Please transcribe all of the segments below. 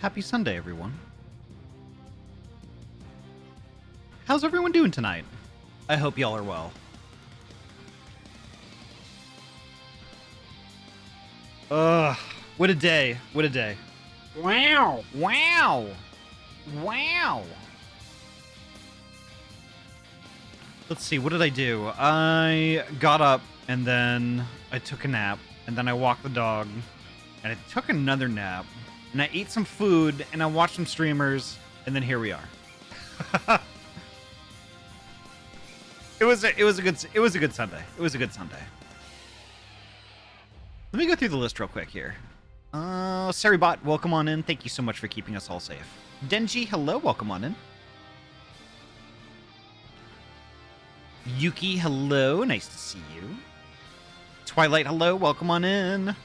Happy Sunday, everyone. How's everyone doing tonight? I hope y'all are well. Ugh, what a day. What a day. Wow. Wow. Wow. Let's see, what did I do? I got up, and then I took a nap, and then I walked the dog, and I took another nap, and I ate some food, and I watched some streamers, and then here we are. It was a good Sunday. It was a good Sunday. Let me go through the list real quick here. Saribot, welcome on in. Thank you so much for keeping us all safe. Denji, hello, welcome on in. Yuki, hello, nice to see you. Twilight, hello, welcome on in.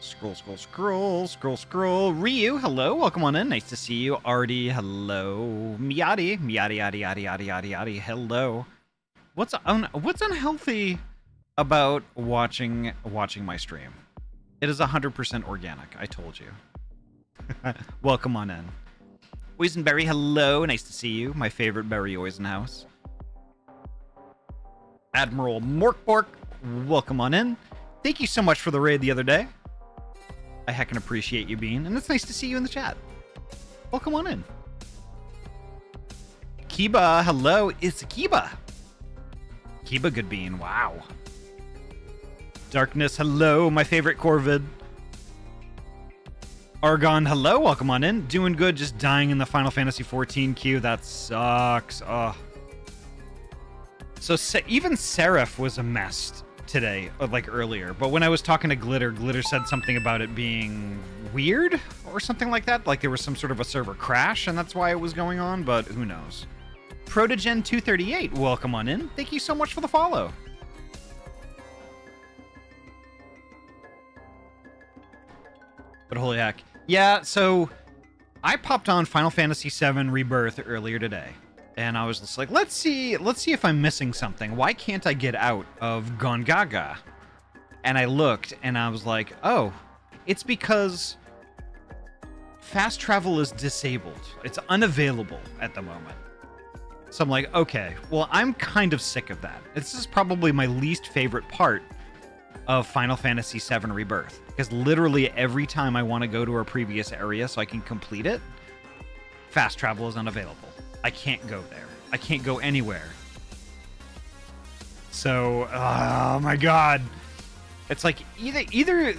Scroll. Ryu, hello, welcome on in, nice to see you. Artie, hello. Miati, hello. What's unhealthy about watching my stream? It is 100% organic, I told you. Welcome on in. Oisenberry, hello, nice to see you. My favorite berry Oisenhouse. Admiral Morkbork, welcome on in. Thank you so much for the raid the other day. I heckin' appreciate you being, and it's nice to see you in the chat. Welcome on in. Kiba, hello, it's Kiba. Kiba good bean, wow. Darkness, hello, my favorite Corvid. Argon, hello, welcome on in. Doing good, just dying in the Final Fantasy XIV queue. That sucks. Oh. So even Seraph was a mess today, like earlier. But when I was talking to Glitter said something about it being weird or something like that. Like there was some sort of a server crash, and that's why it was going on, but who knows. Protogen238, welcome on in. Thank you so much for the follow. But holy heck. Yeah, so I popped on Final Fantasy VII Rebirth earlier today, and I was just like, let's see if I'm missing something. Why can't I get out of Gongaga? And I looked, and I was like, oh, it's because fast travel is disabled. It's unavailable at the moment. So I'm like, okay, well, I'm kind of sick of that. This is probably my least favorite part of Final Fantasy VII Rebirth, because literally every time I want to go to a previous area so I can complete it, fast travel is unavailable. I can't go there. I can't go anywhere. So, oh my god. It's like either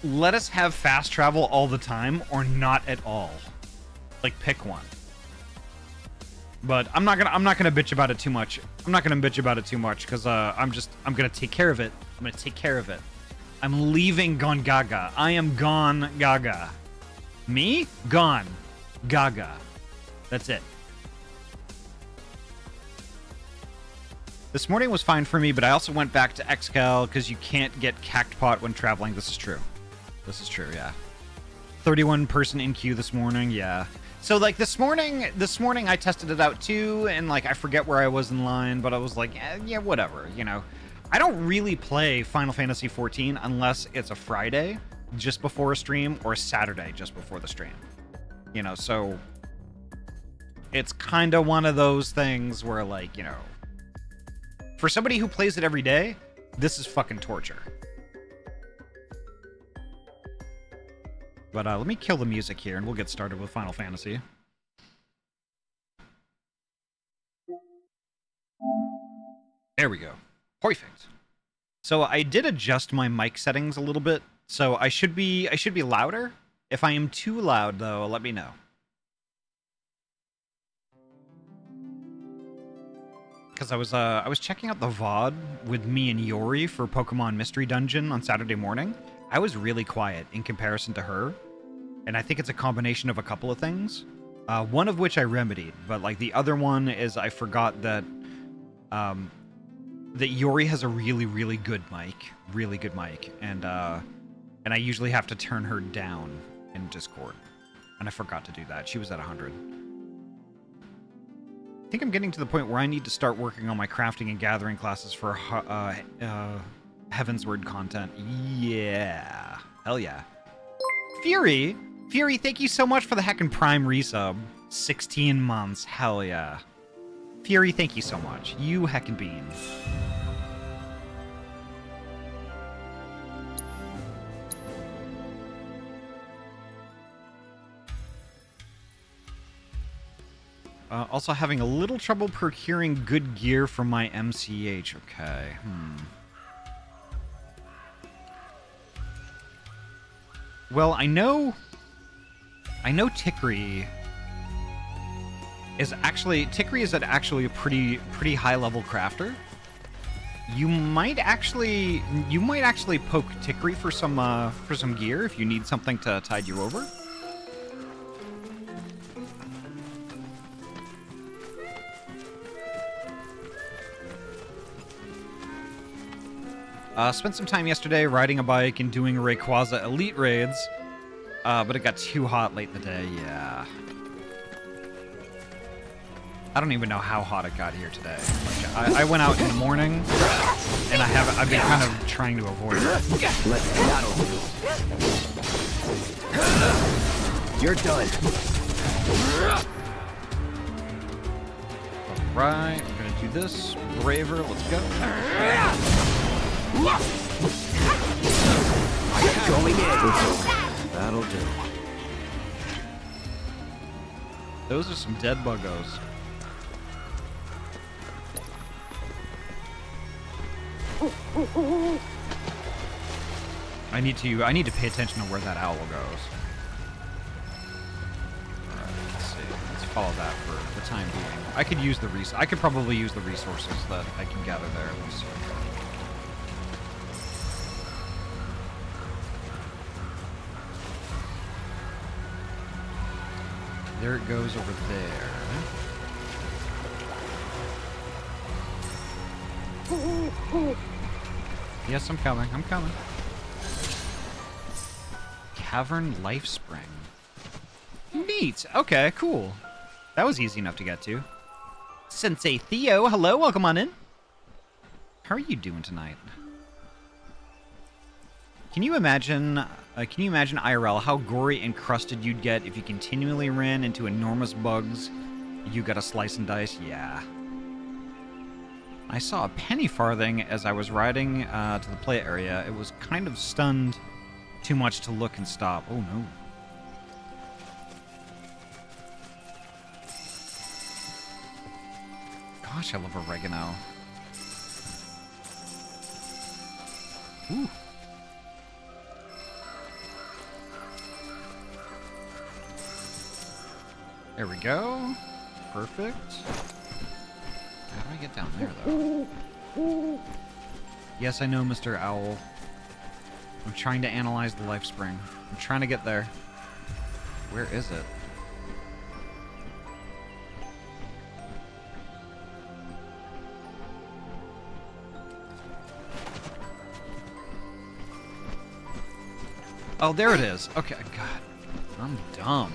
let us have fast travel all the time or not at all. Like, pick one. But I'm not gonna bitch about it too much. I'm not gonna bitch about it too much because I'm gonna take care of it. I'm gonna take care of it. I'm leaving Gongaga. I am gone Gaga. Me? Gone. Gaga. That's it. This morning was fine for me, but I also went back to Xcal because you can't get Cactpot when traveling. This is true. This is true, yeah. 31 person in queue this morning, yeah. So, like, this morning I tested it out, too, and, like, I forget where I was in line, but I was like, yeah, whatever, you know. I don't really play Final Fantasy XIV unless it's a Friday just before a stream or a Saturday just before the stream. You know, so it's kind of one of those things where, like, you know, for somebody who plays it every day, this is fucking torture. But let me kill the music here, and we'll get started with Final Fantasy. There we go. Perfect. So I did adjust my mic settings a little bit, so I should be louder. If I am too loud, though, let me know. Because I was checking out the VOD with me and Yori for Pokemon Mystery Dungeon on Saturday morning. I was really quiet in comparison to her, and I think it's a combination of a couple of things. One of which I remedied, but like the other one is I forgot that that Yori has a really good mic, and I usually have to turn her down in Discord, and I forgot to do that. She was at 100. I think I'm getting to the point where I need to start working on my crafting and gathering classes for Heavensward content. Yeah. Hell yeah. Fury, thank you so much for the heckin' Prime resub. 16 months. Hell yeah. Fury, thank you so much. You heckin' beans. Also having a little trouble procuring good gear for my MCH. Okay. Well, I know Tikri is actually a pretty high level crafter. You might actually poke Tikri for some gear if you need something to tide you over. Spent some time yesterday riding a bike and doing Rayquaza Elite raids, but it got too hot late in the day, yeah. I don't even know how hot it got here today. Like, I went out in the morning, and I've been kind of trying to avoid it. That'll do. You're done. Alright, we're gonna do this. Braver, let's go. Going in. That'll do. Those are some dead buggos. I need to pay attention to where that owl goes. Alright, let's see. Let's follow that for the time being. I could probably use the resources that I can gather there. Let's see. There it goes over there. Yes, I'm coming. I'm coming. Cavern Life Spring. Neat. Okay, cool. That was easy enough to get to. Sensei Theo, hello. Welcome on in. How are you doing tonight? Can you imagine IRL how gory and crusted you'd get if you continually ran into enormous bugs? You got a slice and dice? Yeah. I saw a penny farthing as I was riding to the play area. It was kind of stunned too much to look and stop. Oh no. Gosh, I love oregano. Ooh. There we go. Perfect. How do I get down there, though? Yes, I know, Mr. Owl. I'm trying to analyze the life spring. I'm trying to get there. Where is it? Oh, there it is. Okay, God. I'm dumb.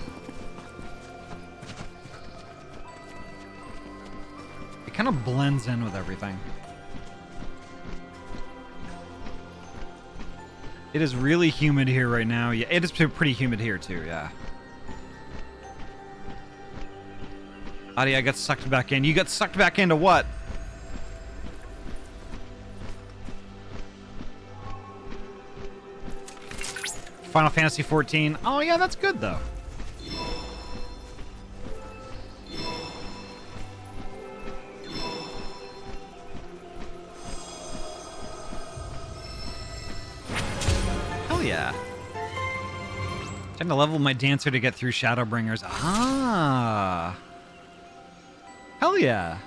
It kind of blends in with everything. It is really humid here right now. Yeah, it is pretty humid here too, yeah. Ahty, I got sucked back in. You got sucked back into what? Final Fantasy 14. Oh yeah, that's good though. Hell yeah. Time to level my dancer to get through Shadowbringers. Ah. Hell yeah.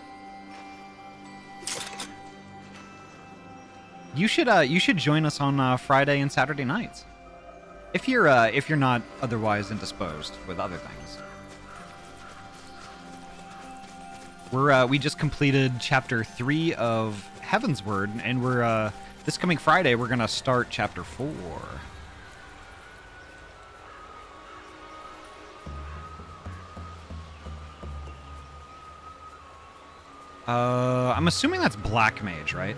You should join us on Friday and Saturday nights. If you're not otherwise indisposed with other things. We just completed chapter 3 of Heavensward, and we're this coming Friday we're gonna start chapter 4. I'm assuming that's Black Mage, right?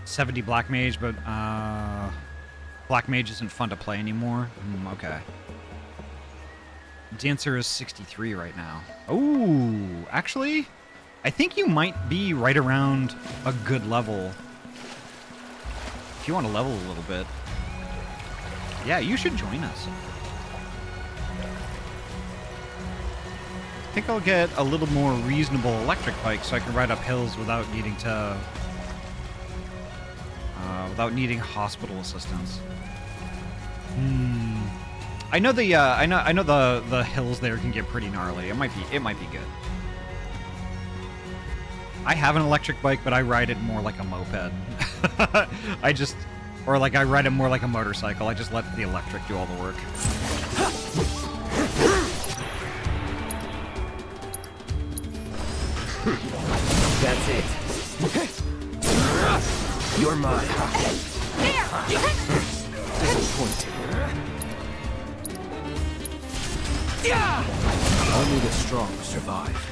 70 Black Mage, but Black Mage isn't fun to play anymore. Okay. Dancer is 63 right now. Oh, actually, I think you might be right around a good level. If you want to level a little bit. Yeah, you should join us. I think I'll get a little more reasonable electric bike so I can ride up hills without needing to... without needing hospital assistance. I know the I know the hills there can get pretty gnarly. It might be good. I have an electric bike, but I ride it more like a moped. Or like I ride it more like a motorcycle. I just let the electric do all the work. That's it. You're mine. Disappointing. Only the strong survive.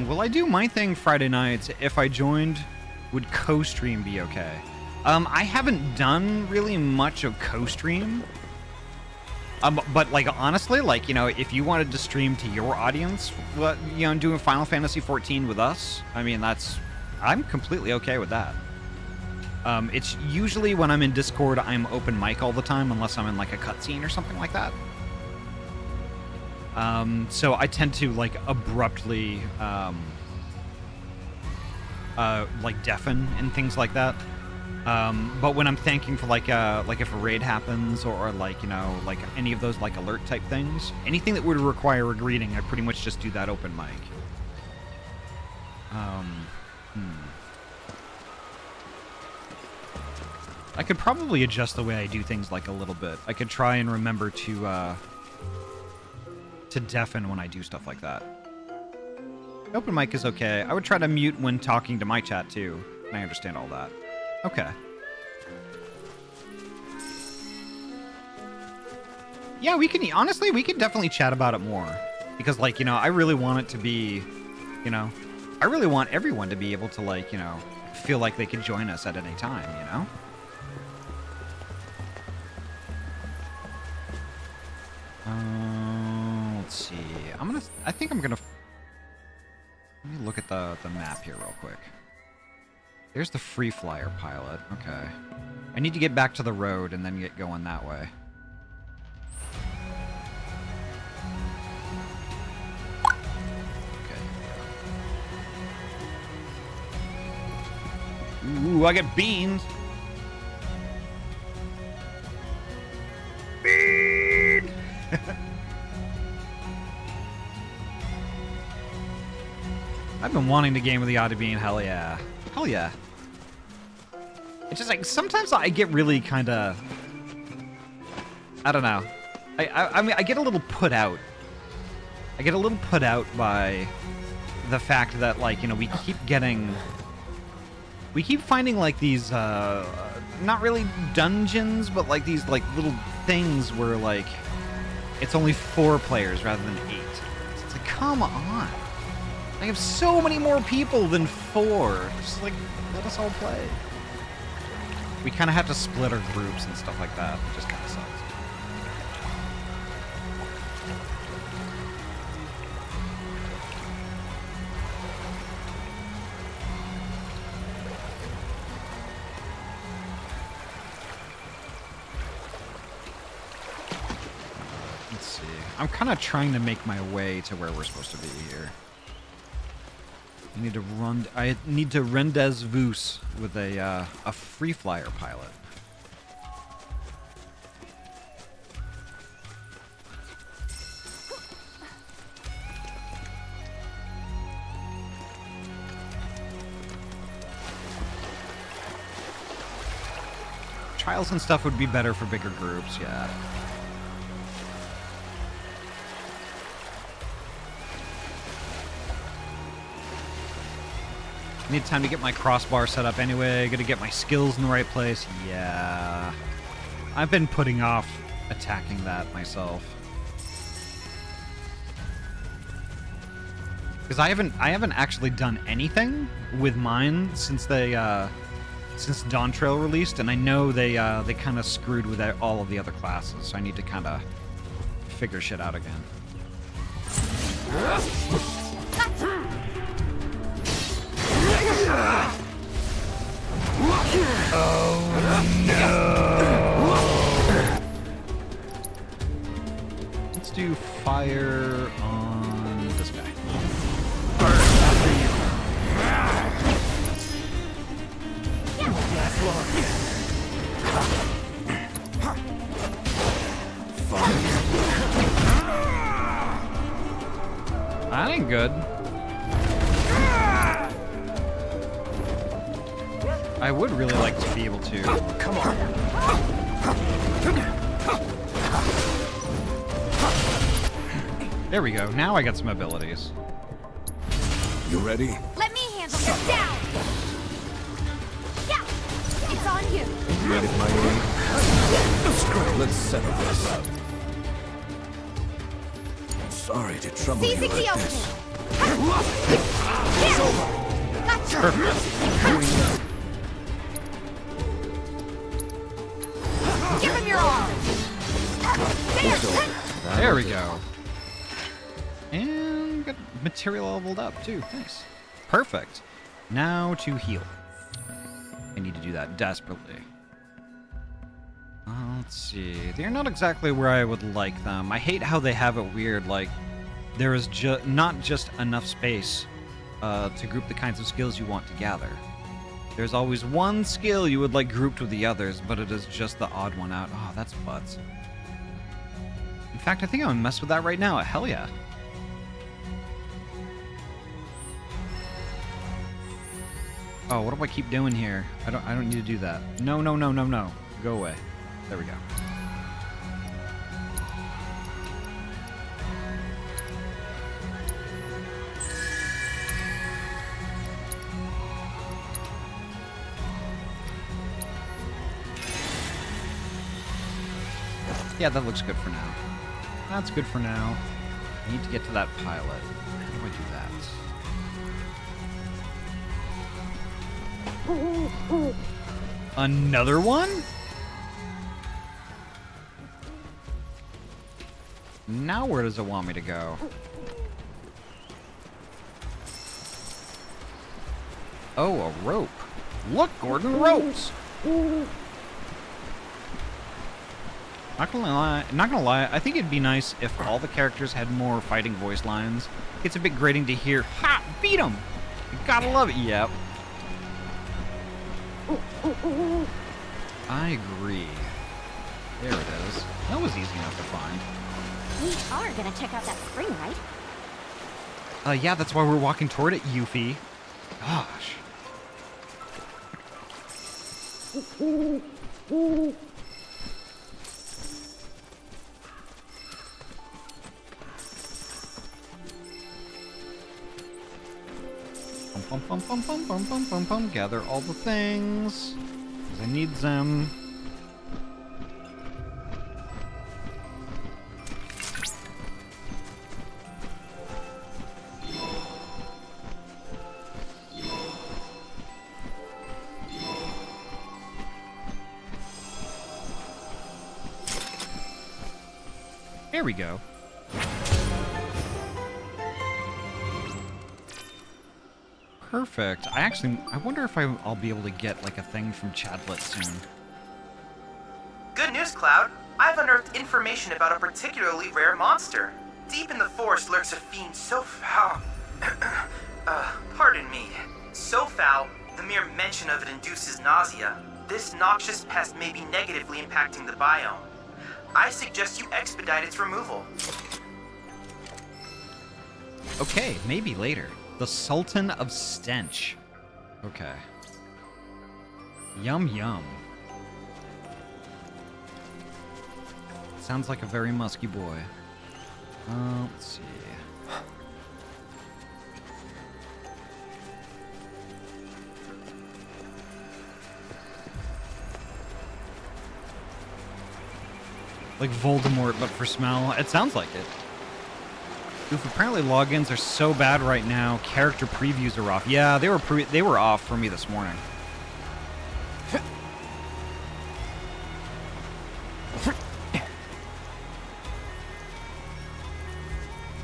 Will I do my thing Friday nights? If I joined, would co-stream be okay? I haven't done really much of co-stream. But like honestly, like, you know, if you wanted to stream to your audience, you know, doing Final Fantasy 14 with us, I mean, I'm completely okay with that. It's usually when I'm in Discord, I'm open mic all the time, unless I'm in like a cutscene or something like that. So I tend to like abruptly like deafen and things like that. But when I'm thanking for like if a raid happens or like, you know, like any of those like alert type things, anything that would require a greeting, I pretty much just do that open mic. I could probably adjust the way I do things like a little bit. I could try and remember to deafen when I do stuff like that. Open mic is okay. I would try to mute when talking to my chat too. I understand all that. Okay. Yeah, we can, honestly, we can definitely chat about it more. Because, like, you know, I really want it to be, you know, I really want everyone to be able to, like, you know, feel like they could join us at any time, you know? Let's see. I think I'm gonna, let me look at the map here real quick. There's the free flyer pilot. Okay. I need to get back to the road and then get going that way. Okay. Ooh, I get beans. Bean. I've been wanting to game with the Ahty bean. Hell yeah. Hell yeah. It's just like, sometimes I get really kind of, I don't know. I mean, I get a little put out. I get a little put out by the fact that, like, you know, we keep finding, like, these, not really dungeons, but, like, these, like, little things where, like, it's only 4 players rather than 8. It's like, come on. I have so many more people than 4. Just, like, let us all play. We kind of have to split our groups and stuff like that. It just kind of sucks. Let's see. I'm kind of trying to make my way to where we're supposed to be here. I need to rendezvous with a free flyer pilot. Trials and stuff would be better for bigger groups, yeah. Need time to get my crossbar set up anyway. Gotta get my skills in the right place. Yeah. I've been putting off attacking that myself. Because I haven't actually done anything with mine since Dawn Trail released, and I know they kind of screwed with all of the other classes, so I need to kind of figure shit out again. Oh no! Let's do fire on this guy. That ain't good. I would really like to be able to. Come on. There we go. Now I got some abilities. You ready? Let me handle this. Down. Yeah, it's on you. You ready for my aid? Let's settle this. Sorry to trouble you Seizing like the this. It's over. Gotcha. Give him your arm. There we go. And got material leveled up too. Nice. Perfect. Now to heal. I need to do that desperately. Let's see. They're not exactly where I would like them. I hate how they have it weird. Like, there is not just enough space to group the kinds of skills you want to gather. There's always one skill you would like grouped with the others, but it is just the odd one out. Oh, that's butts. In fact, I think I'm gonna mess with that right now. Hell yeah. Oh, what do I keep doing here? I don't need to do that. No, no, no, no, no. Go away. There we go. Yeah, that looks good for now. That's good for now. I need to get to that pilot. How do I do that? Another one? Now where does it want me to go? Oh, a rope. Look, Gordon, ropes! Not gonna lie, I think it'd be nice if all the characters had more fighting voice lines. It's a bit grating to hear, ha! Beat him! You gotta love it. Yep. I agree. There it is. That was easy enough to find. We are gonna check out that spring, right? Yeah, that's why we're walking toward it, Yuffie. Gosh. Pum, pum, pum, pum, pum, pum, pum, pum. Gather all the things. 'Cause I need them. There we go. Perfect. I wonder if I'll be able to get like a thing from Chadlet soon. Good news, Cloud. I've unearthed information about a particularly rare monster. Deep in the forest lurks a fiend so foul. Pardon me. So foul, the mere mention of it induces nausea. This noxious pest may be negatively impacting the biome. I suggest you expedite its removal. Okay, maybe later. The Sultan of Stench. Okay. Yum yum. Sounds like a very musky boy. Let's see. Like Voldemort, but for smell. It sounds like it. Oof, apparently logins are so bad right now. Character previews are off. Yeah, they were off for me this morning.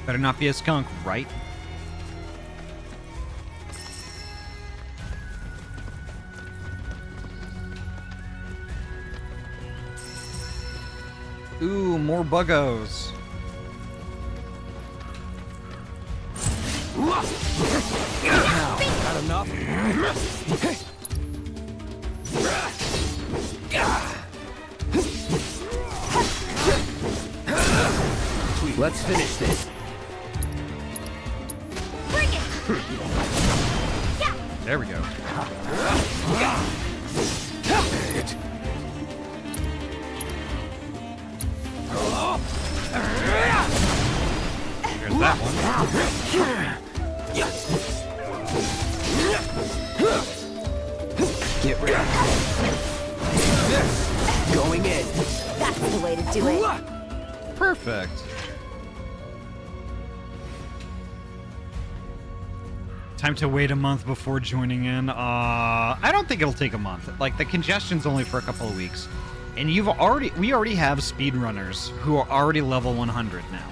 Better not be a skunk, right? Ooh, more buggos. Not enough. Let's finish this. Bring it! Yeah! There we go. There's that one. Get ready. Going in. That's the way to do it. Perfect. Time to wait a month before joining in. I don't think it'll take a month. Like, the congestion's only for a couple of weeks. And we already have speedrunners who are already level 100 now.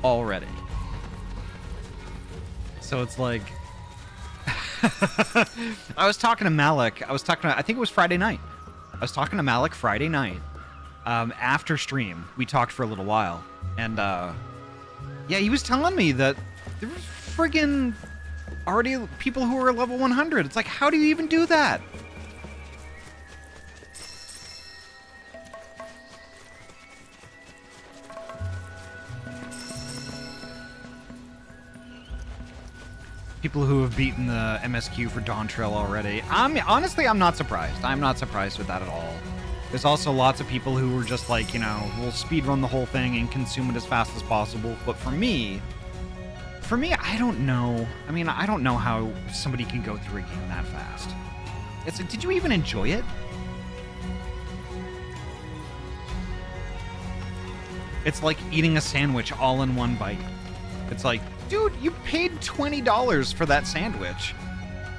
Already. So it's like... I was talking to Malik. I think it was Friday night. I was talking to Malik Friday night. After stream, we talked for a little while. And, yeah, he was telling me that there was friggin' already people who are level 100. It's like, how do you even do that? People who have beaten the MSQ for Dawn Trail already. Honestly, I'm not surprised. I'm not surprised with that at all. There's also lots of people who were just like, you know, will speedrun the whole thing and consume it as fast as possible. But for me, I don't know. I mean, I don't know how somebody can go through a game that fast. It's like, did you even enjoy it? It's like eating a sandwich all in one bite. It's like, dude, you paid $20 for that sandwich.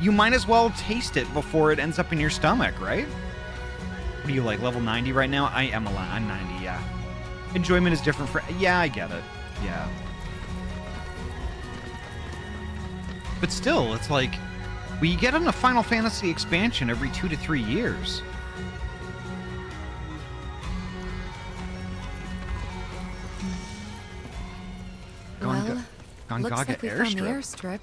You might as well taste it before it ends up in your stomach, right? What are you, like, level 90 right now? I'm 90, yeah. Enjoyment is different for... Yeah, I get it. Yeah. But still, it's like, we get on a Final Fantasy expansion every 2 to 3 years. Well, looks Gongaga like we found the airstrip. airstrip.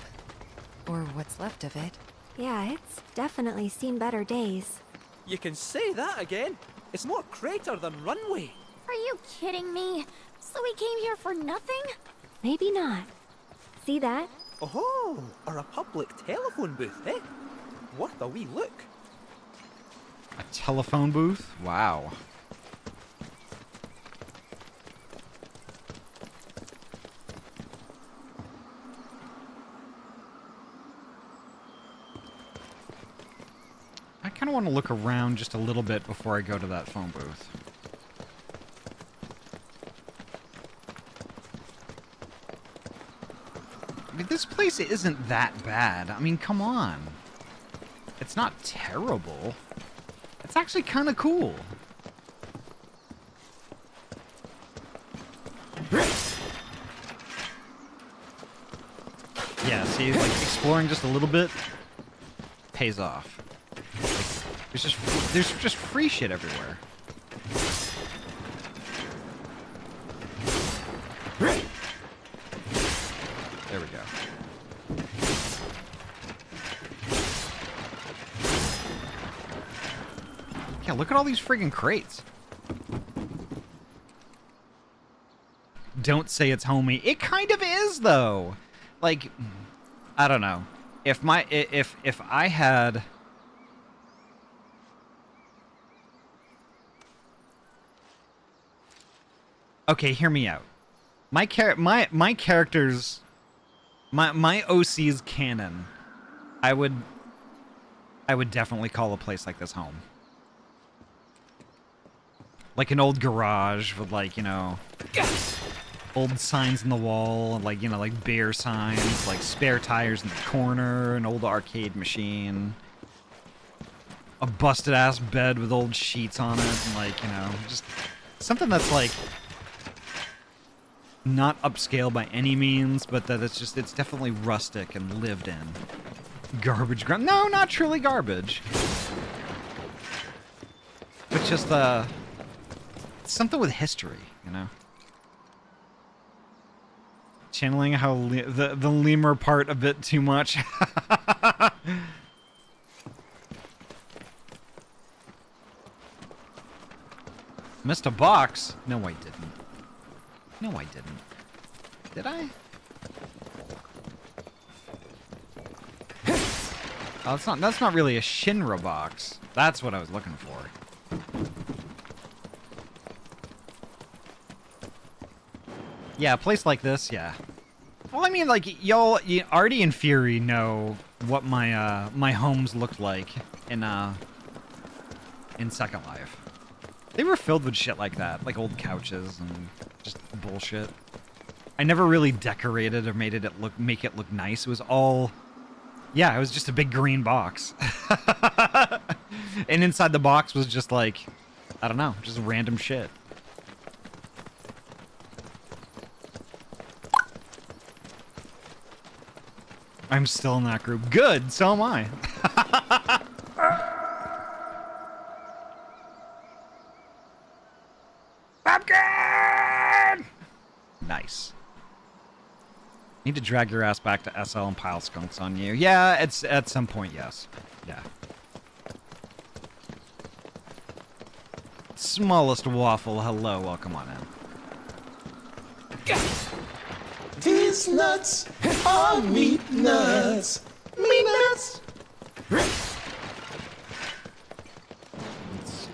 Or what's left of it. Yeah, it's definitely seen better days. You can say that again. It's more crater than runway. Are you kidding me? So we came here for nothing? Maybe not. See that? Oh, a Republic telephone booth, eh? Worth a wee look. A telephone booth? Wow. I kind of want to look around just a little bit before I go to that phone booth. I mean, this place isn't that bad. I mean, come on. It's not terrible. It's actually kind of cool. Yeah, see, like, exploring just a little bit pays off. Like, there's just free shit everywhere. There we go. Yeah, look at all these friggin' crates. Don't say it's homey. It kind of is, though. Like, I don't know. If I had... Okay, hear me out. My character's... My OC's canon. I would definitely call a place like this home. Like an old garage with, like, you know... Old signs in the wall, like, you know, like beer signs, like spare tires in the corner, an old arcade machine, a busted-ass bed with old sheets on it, and, like, you know, just something that's, like, not upscale by any means, but that it's definitely rustic and lived in. Garbage ground. No, not truly garbage. But just, something with history, you know? Channeling how the lemur part a bit too much. Missed a box? No, I didn't. No, I didn't. Did I? Oh, that's not really a Shinra box. That's what I was looking for. Yeah, a place like this, yeah. Well, I mean, like, Ahty and Fury know what my my homes looked like in Second Life. They were filled with shit like that, like old couches and just bullshit. I never really decorated or make it look nice. It was all, yeah, it was just a big green box. And inside the box was just like, I don't know, just random shit. I'm still in that group. Good, so am I. Pumpkin! Nice. Need to drag your ass back to SL and pile skunks on you. Yeah, it's at some point, yes. Yeah. Smallest waffle, hello, welcome on in. These nuts are meat nuts. Meat nuts. Let's see.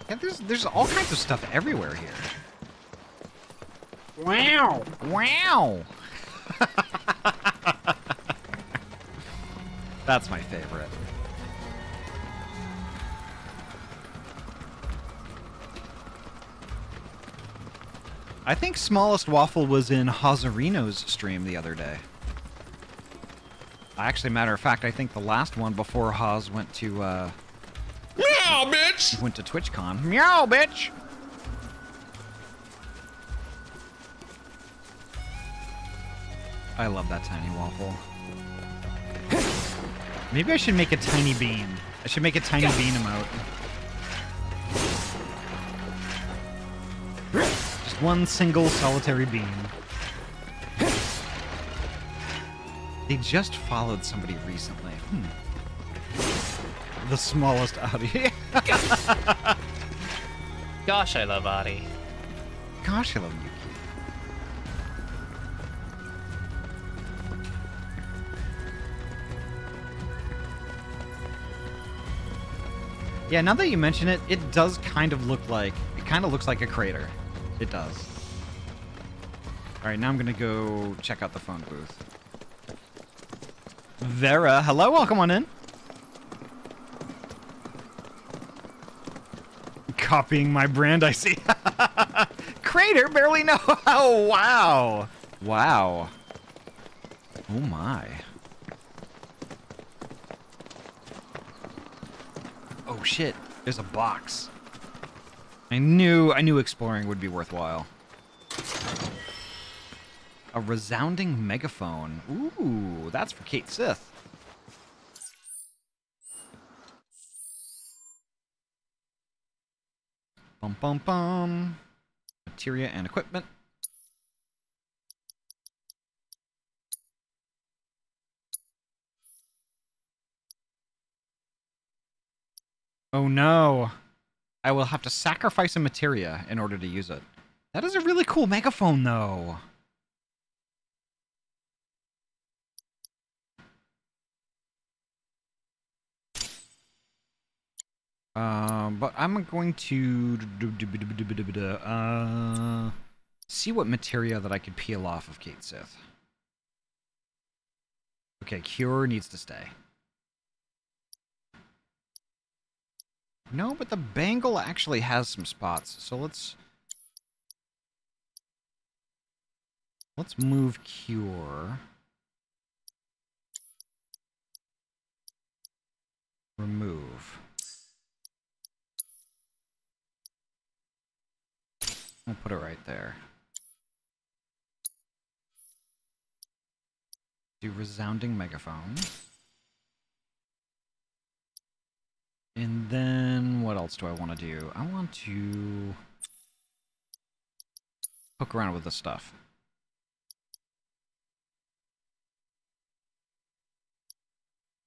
Yeah, there's all kinds of stuff everywhere here. Wow! Wow! That's my favorite. I think Smallest Waffle was in Hazarino's stream the other day. Actually, matter of fact, I think the last one before Haz went to, Meow, bitch! went to TwitchCon. Meow, bitch! I love that tiny waffle. Maybe I should make a tiny bean. I should make a tiny bean emote. Just one single solitary bean. They just followed somebody recently. The smallest Ahty. Gosh, I love Ahty. Gosh, I love Yuki. Yeah, now that you mention it, it does kind of look like... It kind of looks like a crater. It does. Alright, now I'm gonna go check out the phone booth. Vera, hello, welcome on in. Copying my brand, I see. Crater, barely know. Oh, wow. Wow. Oh, my. Oh, shit. There's a box. I knew exploring would be worthwhile. A resounding megaphone. Ooh, that's for Kate Sith. Bum bum bum. Materia and equipment. Oh no. I will have to sacrifice a materia in order to use it. That is a really cool megaphone though. But I'm going to see what materia that I could peel off of Kate Sith. Okay, Cure needs to stay. No, but the bangle actually has some spots, so let's Let's move Cure. Remove. We'll put it right there. Do Resounding Megaphone. And then what else do I want to do? I want to poke around with this stuff.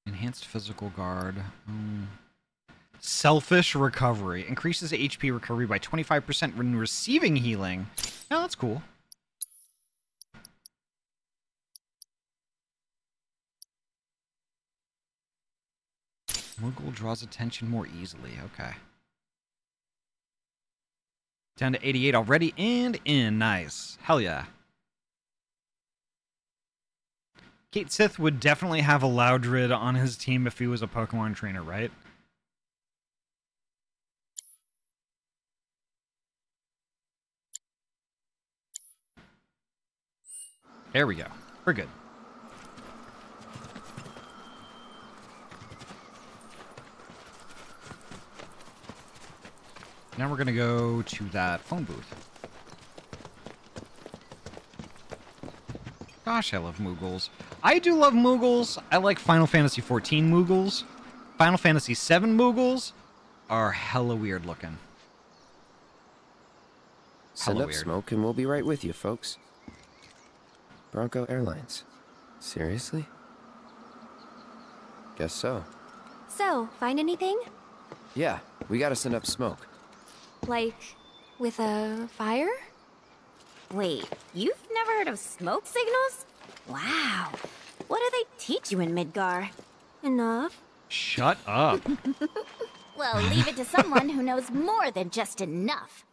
Enhanced Physical Guard. Selfish Recovery. Increases HP recovery by 25% when receiving healing. Oh, that's cool. Moogle draws attention more easily. Okay. Down to 88 already and in. Nice. Hell yeah. Kate Sith would definitely have a Loudred on his team if he was a Pokemon trainer, right? There we go. We're good. Now we're going to go to that phone booth. Gosh, I love Moogles. I do love Moogles. I like Final Fantasy XIV Moogles. Final Fantasy VII Moogles are hella weird looking. Send up smoke and we'll be right with you, folks. Bronco Airlines. Seriously? Guess so. So, find anything? Yeah, we gotta send up smoke. Like, with a fire? Wait, you've never heard of smoke signals? Wow. What do they teach you in Midgar? Enough? Shut up. Well, leave it to someone who knows more than just enough.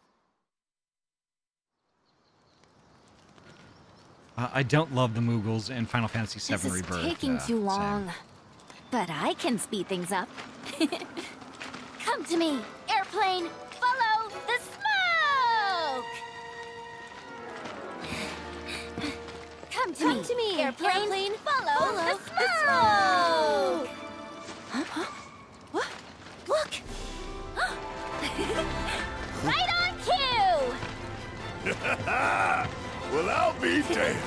I don't love the Moogles in Final Fantasy VII This is Rebirth. taking too long. Same. But I can speed things up. Come to me, airplane! Follow the smoke! Come to me, airplane! Follow the smoke! Huh? What? Look! Right on cue! Well, I'll be damned.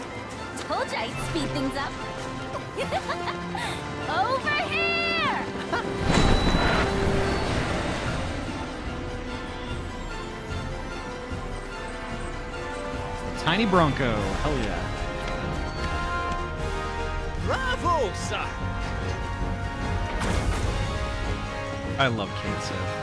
Told you I'd speed things up. Over here! Tiny Bronco. Hell yeah. Bravo, sir! I love Kate Sith.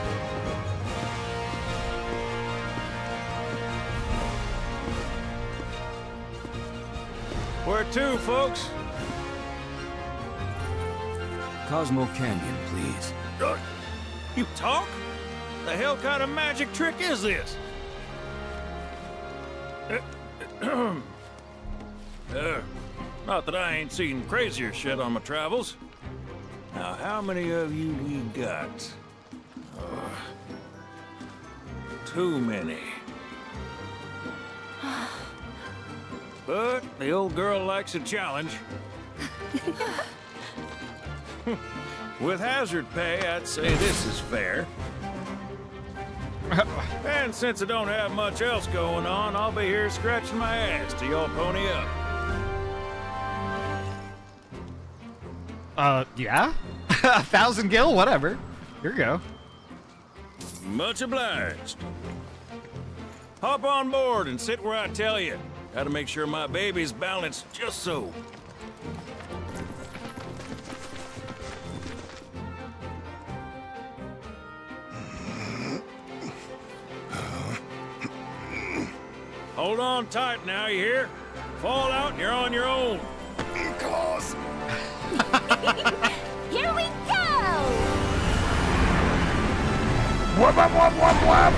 Where to, folks? Cosmo Canyon, please. You talk? The hell kind of magic trick is this? Not that I ain't seen crazier shit on my travels. Now, how many of you we got? Too many. But the old girl likes a challenge. With hazard pay, I'd say this is fair. And since I don't have much else going on, I'll be here scratching my ass till y'all pony up. Yeah? 1,000 gil? Whatever. Here you go. Much obliged. Hop on board and sit where I tell you. Gotta make sure my baby's balanced just so. Hold on tight now, you hear? Fall out and you're on your own. Claws. Here we go! Whap, whap, whap, whap, whap.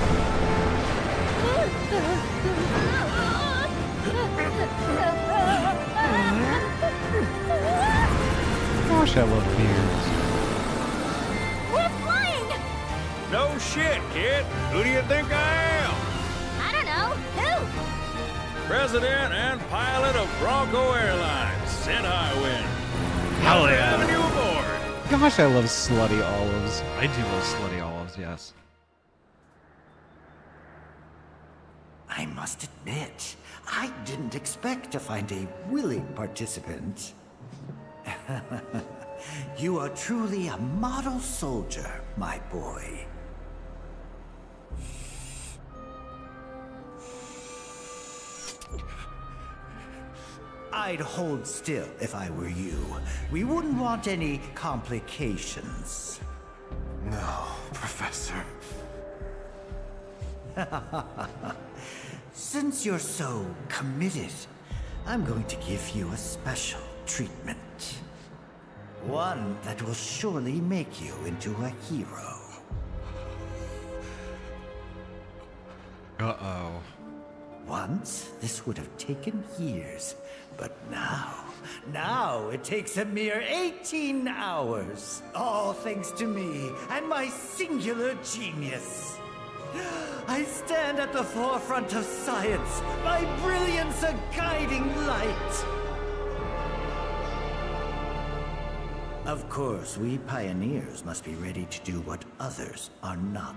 Gosh, I love beards. We're flying! No shit, kid. Who do you think I am? I don't know. Who? President and pilot of Bronco Airlines, send high wind. Hell We're yeah. having you aboard. Gosh, I love slutty olives. I do love slutty olives, yes. I must admit, I didn't expect to find a willing participant. You are truly a model soldier, my boy. I'd hold still if I were you. We wouldn't want any complications. No, Professor. Since you're so committed, I'm going to give you a special treatment. One that will surely make you into a hero. Uh-oh. Once, this would have taken years, but now it takes a mere 18 hours. All thanks to me and my singular genius. I stand at the forefront of science, my brilliance a guiding light. Of course, we pioneers must be ready to do what others are not.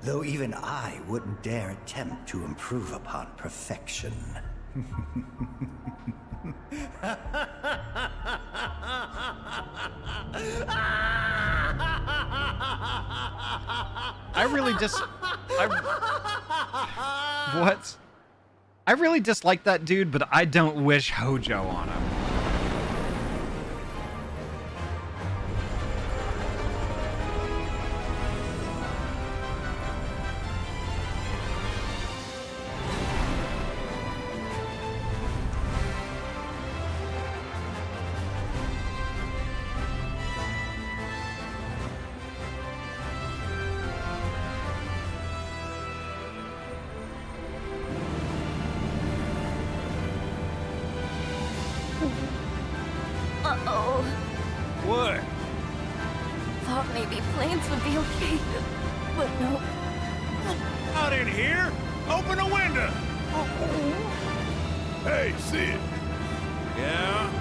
Though even I wouldn't dare attempt to improve upon perfection. What? I really dislike that dude, but I don't wish Hojo on him. Uh-oh. What? Thought maybe planes would be okay, but no. Out in here? Open a window. Hey, Sid, Yeah?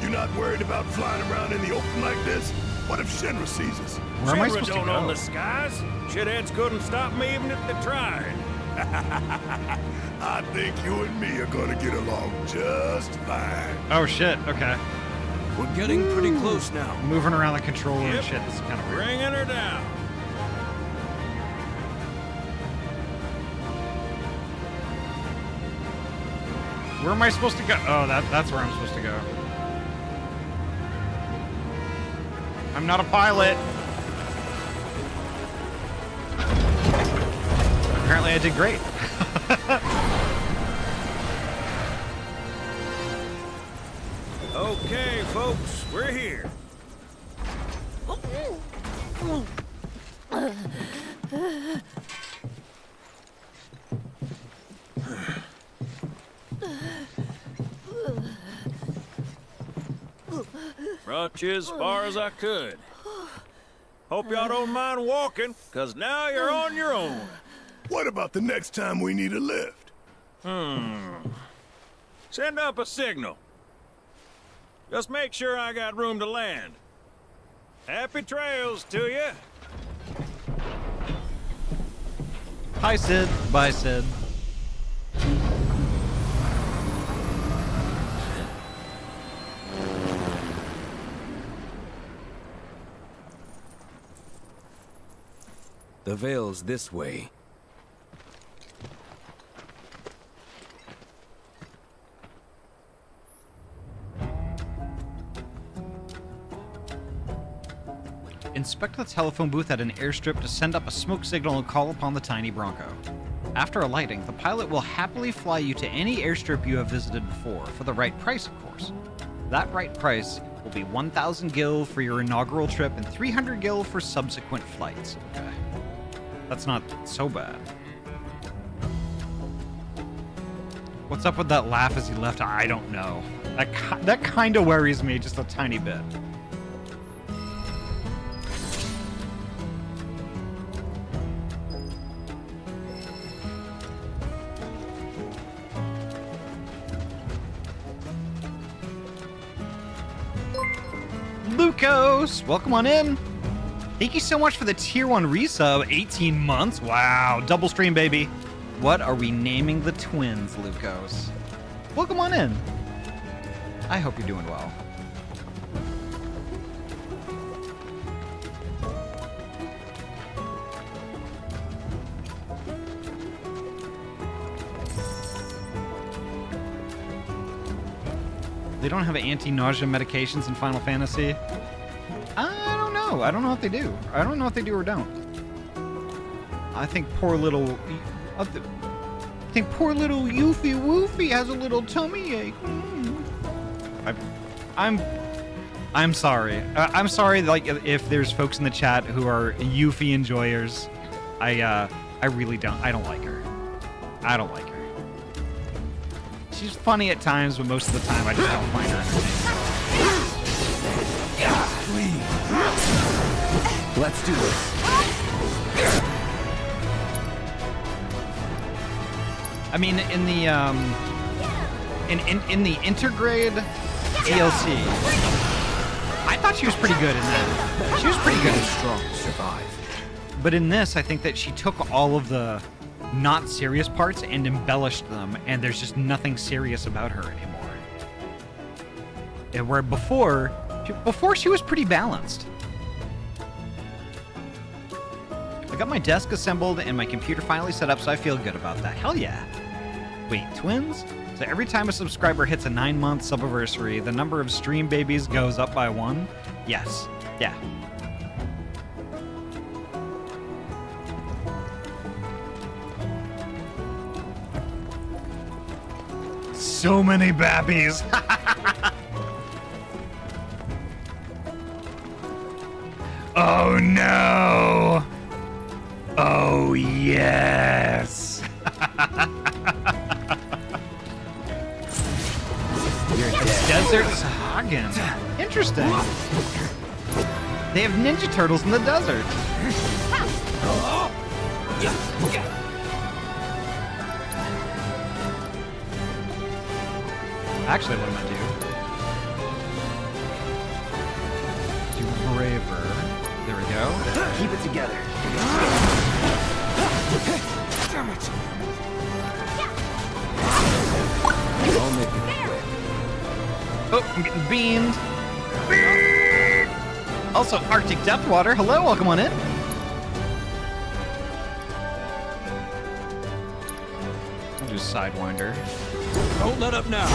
you not worried about flying around in the open like this? What if Shinra sees us? Where am I Shinra supposed to don't go? own the skies. Shitheads couldn't stop me even if they tried. I think you and me are gonna get along just fine. Oh shit, okay. We're getting pretty close now. Moving around the controller and Yep. shit, this is kind of weird. Bringing her down. Where am I supposed to go? Oh, that's where I'm supposed to go. I'm not a pilot. Apparently I did great. Okay, folks, we're here. Brought you as far as I could. Hope y'all don't mind walking, 'cause now you're on your own. What about the next time we need a lift? Send up a signal. Just make sure I got room to land. Happy trails to you. Hi, Sid. Bye, Sid. The Veil's this way. Inspect the telephone booth at an airstrip to send up a smoke signal and call upon the tiny Bronco. After alighting, the pilot will happily fly you to any airstrip you have visited before, for the right price, of course. That right price will be 1,000 gil for your inaugural trip and 300 gil for subsequent flights. Okay. That's not so bad. What's up with that laugh as he left? I don't know. That kind of worries me just a tiny bit. Lucos, welcome on in. Thank you so much for the tier 1 resub. 18 months. Wow. Double stream, baby. What are we naming the twins, Lucos? Welcome on in. I hope you're doing well. They don't have anti-nausea medications in Final Fantasy? I don't know. I don't know if they do. I don't know if they do or don't. I think poor little Yuffie Woofie has a little tummy ache. I'm sorry. I'm sorry. Like, if there's folks in the chat who are Yuffie enjoyers, I really don't. I don't like her. I don't like her. She's funny at times, but most of the time I just don't find her entertaining. Let's do this. I mean, in the in the Intergrade DLC, I thought she was pretty good in that. She was pretty good and strong to survive. But in this, I think that she took all of the not serious parts and embellished them, and there's just nothing serious about her anymore. And where before she was pretty balanced. I got my desk assembled and my computer finally set up, so I feel good about that. Hell yeah. Wait, twins? So every time a subscriber hits a 9-month subiversary, the number of stream babies goes up by 1? Yes. Yeah. So many babbies. Oh no. Oh yes. You're dead. Desert Hagen. Interesting. They have Ninja Turtles in the desert. Actually, what am I do? Do braver. There we go. Keep it together. Damn it. I'll make it quick. Oh, I'm getting beamed. Also, Arctic Depthwater. Hello, welcome on in. I'll do Sidewinder. Don't let up now.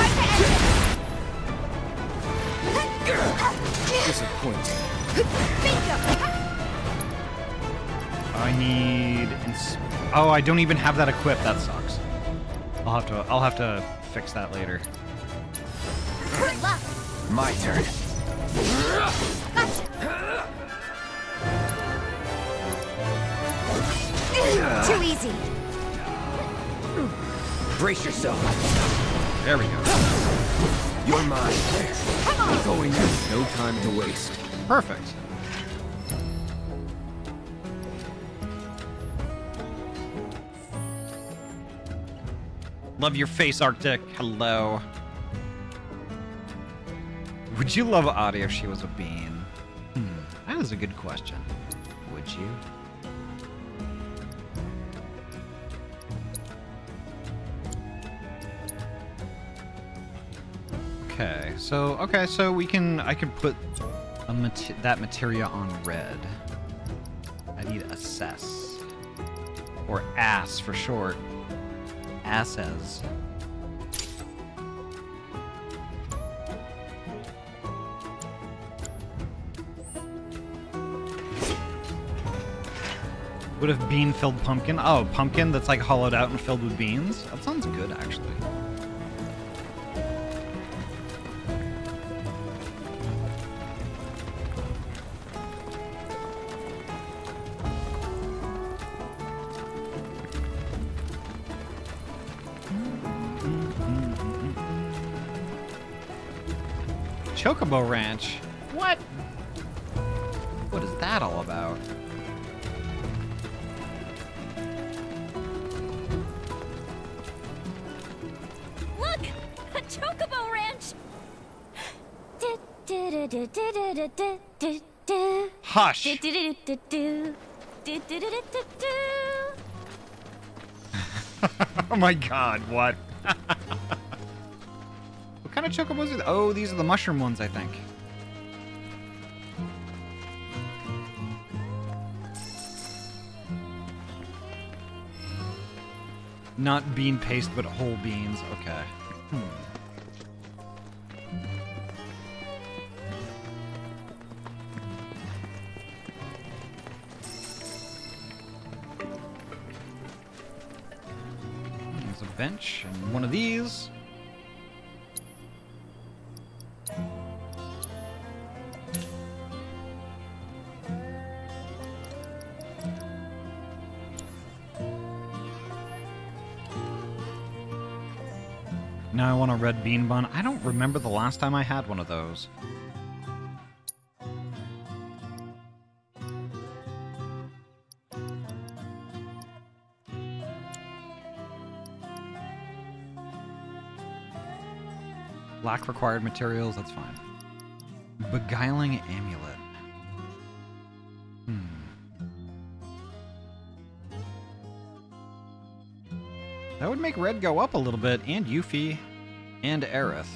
Disappointing. I need. Oh, I don't even have that equipped. That sucks. I'll have to fix that later. My turn. Too easy. Brace yourself. There we go. You're mine. Come on. Going in. No time to waste. Perfect. Love your face, Arctic. Hello. Would you love Ahty if she was a bean? That is a good question. Would you? Okay, so I can put that materia on red. I need assess, or ass for short. Asses. Would have bean-filled pumpkin. Oh, pumpkin that's like hollowed out and filled with beans. That sounds good, actually. Chocobo Ranch. What? What is that all about? Look! A Chocobo Ranch! Hush! Oh my god, what? What kind of chocobos are they? Oh, these are the mushroom ones, I think. Not bean paste, but whole beans. Okay. There's a bench and one of these. Now I want a red bean bun. I don't remember the last time I had one of those. Lack required materials, that's fine. Beguiling amulet. That would make red go up a little bit, and Yuffie, and Aerith.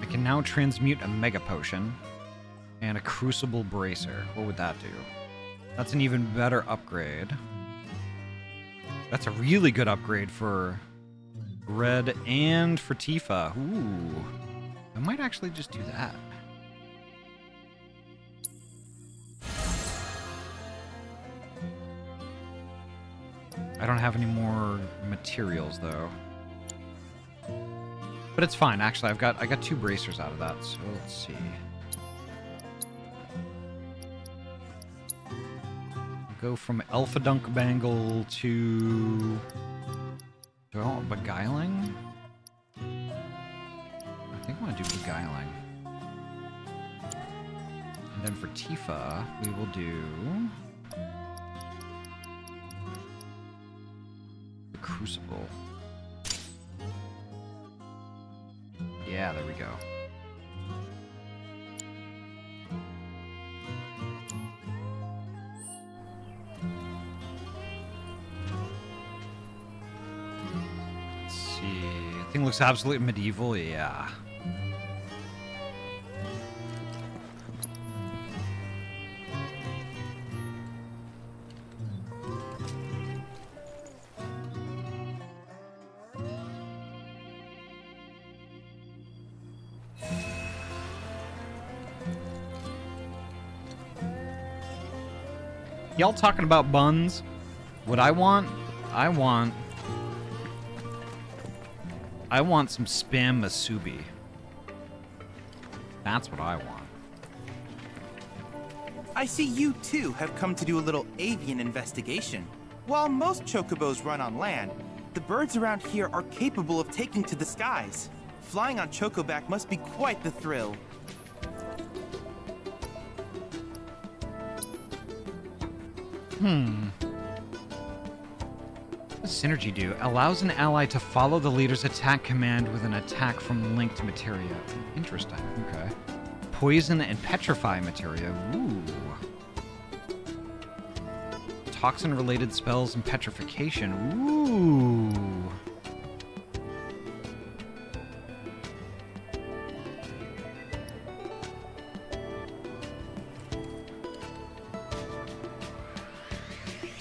I can now transmute a Mega Potion and a Crucible Bracer. What would that do? That's an even better upgrade. That's a really good upgrade for Red and for Tifa. Ooh. I might actually just do that. I don't have any more materials though. But it's fine, actually. I got 2 bracers out of that, so let's see. Go from Alpha Dunk Bangle to... Do I want Beguiling? I think I want to do Beguiling. And then for Tifa, we will do... the Crucible. Yeah, there we go. Let's see. Thing looks absolutely medieval, yeah. Y'all talking about buns? What I want some Spam Masubi. That's what I want. I see you too have come to do a little avian investigation. While most chocobos run on land, the birds around here are capable of taking to the skies. Flying on Chocoback must be quite the thrill. What does Synergy do? Allows an ally to follow the leader's attack command with an attack from linked materia. Interesting. Okay. Poison and petrify materia. Ooh. Toxin-related spells and petrification. Ooh.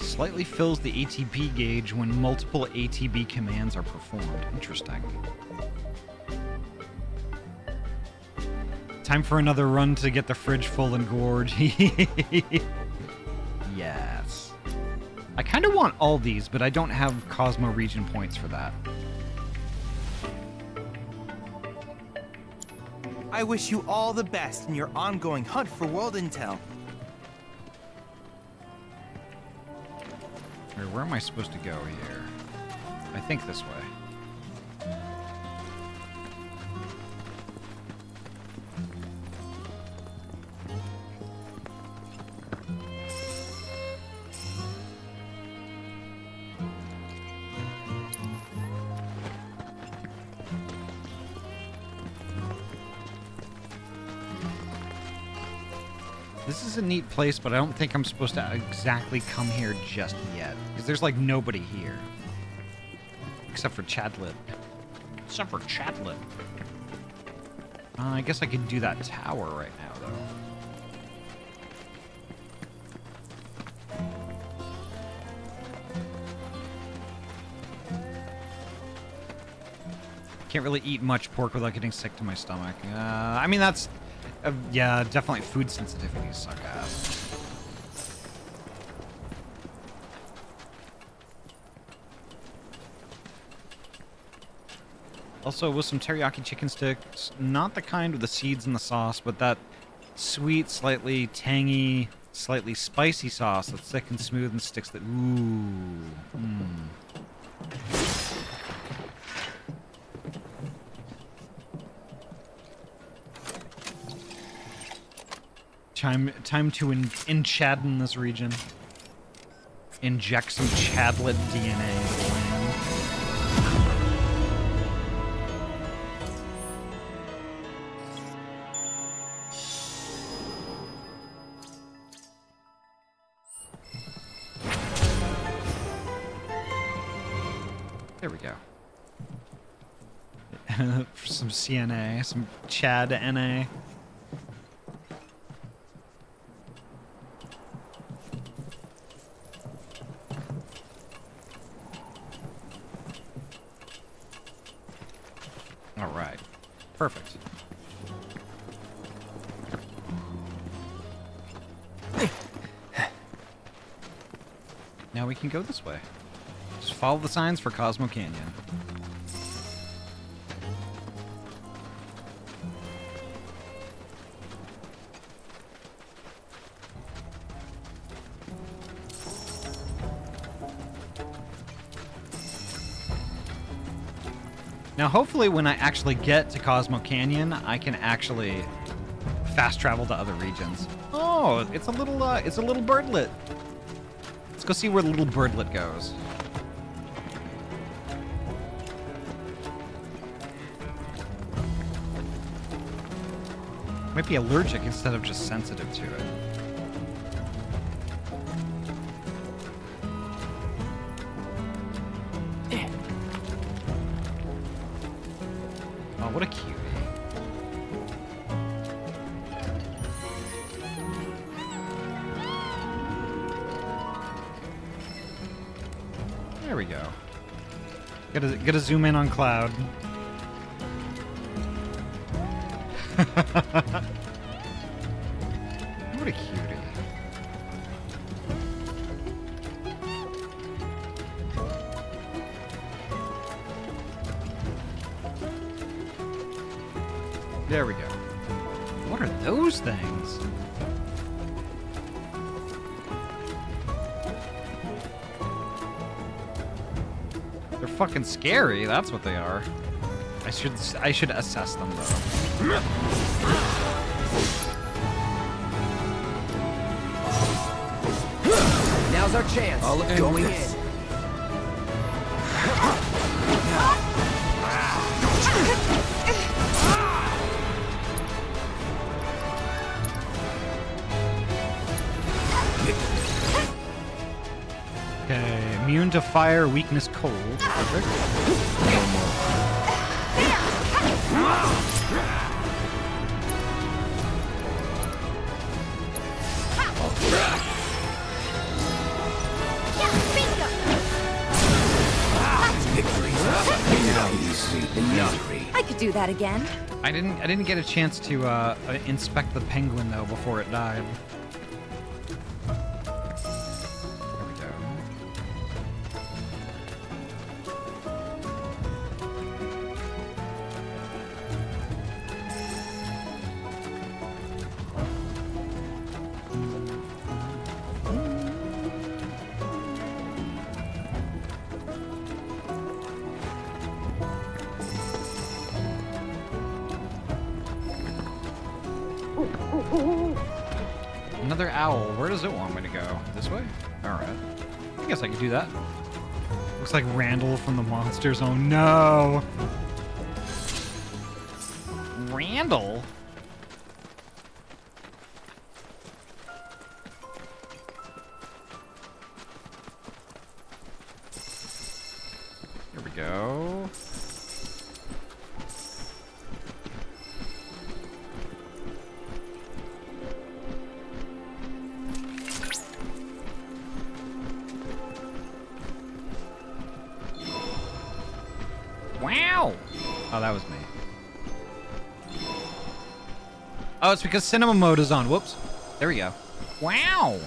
Slightly fills the ATB gauge when multiple ATB commands are performed. Interesting. Time for another run to get the fridge full and gorge. Yes. I kind of want all these, but I don't have Cosmo region points for that. I wish you all the best in your ongoing hunt for world intel. Where am I supposed to go here? I think this way. This is a neat place, but I don't think I'm supposed to exactly come here just yet. Because there's, like, nobody here. Except for Chadlet. Except for Chadlet. I guess I could do that tower right now, though. Can't really eat much pork without getting sick to my stomach. I mean, that's... yeah, definitely food sensitivities suck ass. Also, with some teriyaki chicken sticks, not the kind with the seeds in the sauce, but that sweet, slightly tangy, slightly spicy sauce that's thick and smooth and sticks that... Ooh. Time to enchadden this region. Inject some Chadlet DNA into the land. There we go. For some CNA, some Chad NA. All right. Perfect. Now we can go this way. Just follow the signs for Cosmo Canyon. Now, hopefully, when I actually get to Cosmo Canyon, I can actually fast travel to other regions. Oh, it's a little birdlet. Let's go see where the little birdlet goes. Might be allergic instead of just sensitive to it. Oh, what a cutie. There we go. Gotta zoom in on Cloud. What a cutie. There we go. What are those things? They're fucking scary, that's what they are. I should assess them though. Now's our chance. I'll end Going this. in. Okay, immune to fire, weakness, cold. Perfect. I could do that again. I didn't get a chance to inspect the penguin though before it died. There we go. Another owl. Where does it want me to go? This way? Alright. I guess I could do that. Looks like Randall from the monsters. Oh no! Randall? Here we go. Wow! Oh, that was me. Oh, it's because cinema mode is on. Whoops. There we go. Wow!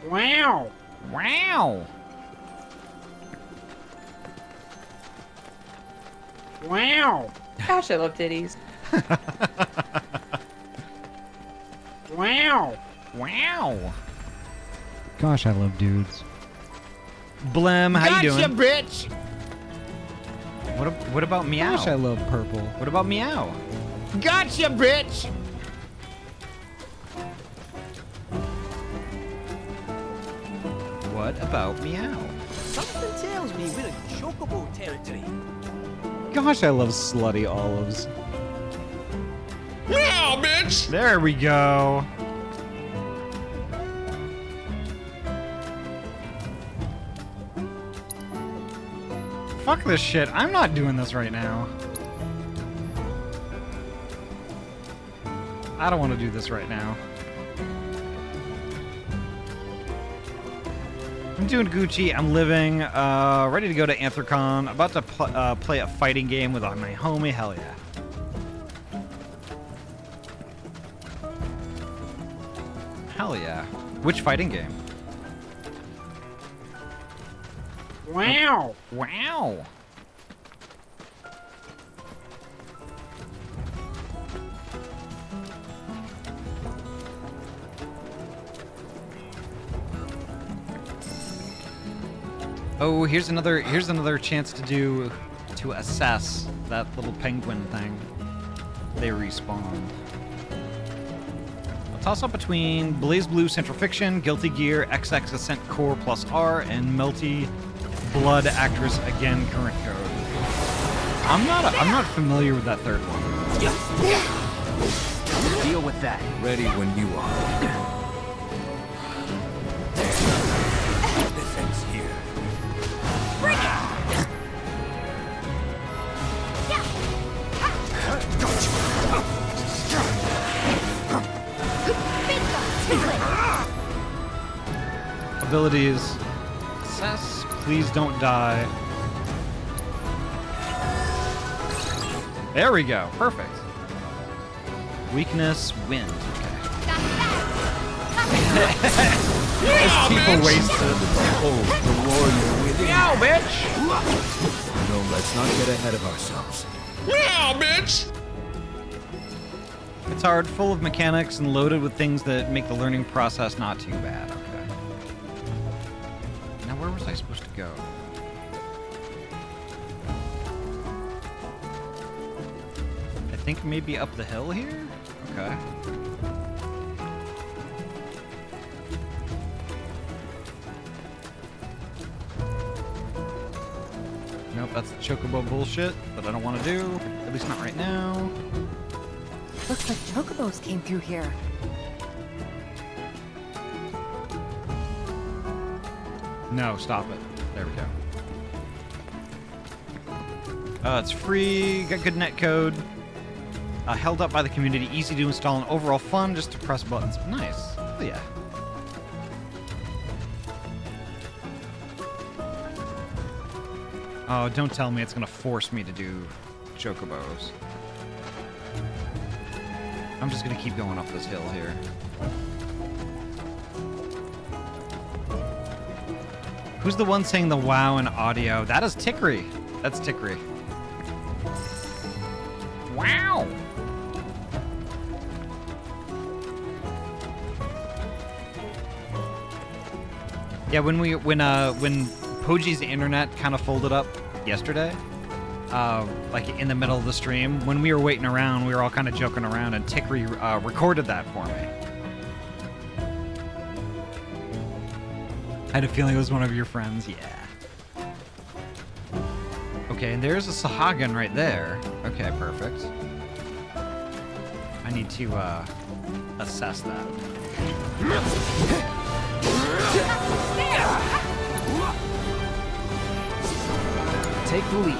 Wow! Wow! Wow! Gosh, I love titties. Wow! Wow! Gosh, I love dudes. Blem, how you doing? Gotcha, bitch! What about meow? Gosh, I love purple. What about meow? Gotcha, bitch! What about meow? Something tells me we're in chocobo territory. Gosh, I love slutty olives. Meow, bitch! There we go. Fuck this shit. I'm not doing this right now. I don't want to do this right now. I'm doing Gucci. I'm living. Ready to go to Anthrocon. About to play a fighting game with my homie. Hell yeah. Hell yeah. Which fighting game? Wow. Wow. Oh, here's another chance to assess that little penguin thing. They respawn. A toss-up between Blaze Blue Central Fiction, Guilty Gear, XX Ascent Core plus R, and Melty Blood Actress Again Current Code. I'm not familiar with that third one. Deal with that. Ready when you are. This ends here. Bring it! Abilities. Assess. Please don't die. There we go. Perfect. Weakness. Wind. Okay. As people wasted. Behold, the warrior within. Meow, bitch! No, let's not get ahead of ourselves. Meow, bitch! It's hard, full of mechanics, and loaded with things that make the learning process not too bad. Okay. Now, where was I supposed to go? I think maybe up the hill here? Okay. Nope, that's the chocobo bullshit that I don't want to do. At least not right now. Looks like chocobos came through here. No, stop it. There we go. It's free, got good net code. Held up by the community, easy to install, and overall fun just to press buttons. Nice. Oh, yeah. Oh, don't tell me it's gonna force me to do chocobos. I'm just gonna keep going up this hill here. Who's the one saying the wow in audio? That is Tickery. That's Tickery. Wow! Yeah, when Poji's internet kind of folded up yesterday, like in the middle of the stream, when we were waiting around, we were all kind of joking around, and Tikri recorded that for me. I had a feeling it was one of your friends. Yeah. Okay, and there's a Sahagan right there. Okay, perfect. I need to assess that. Take the lead.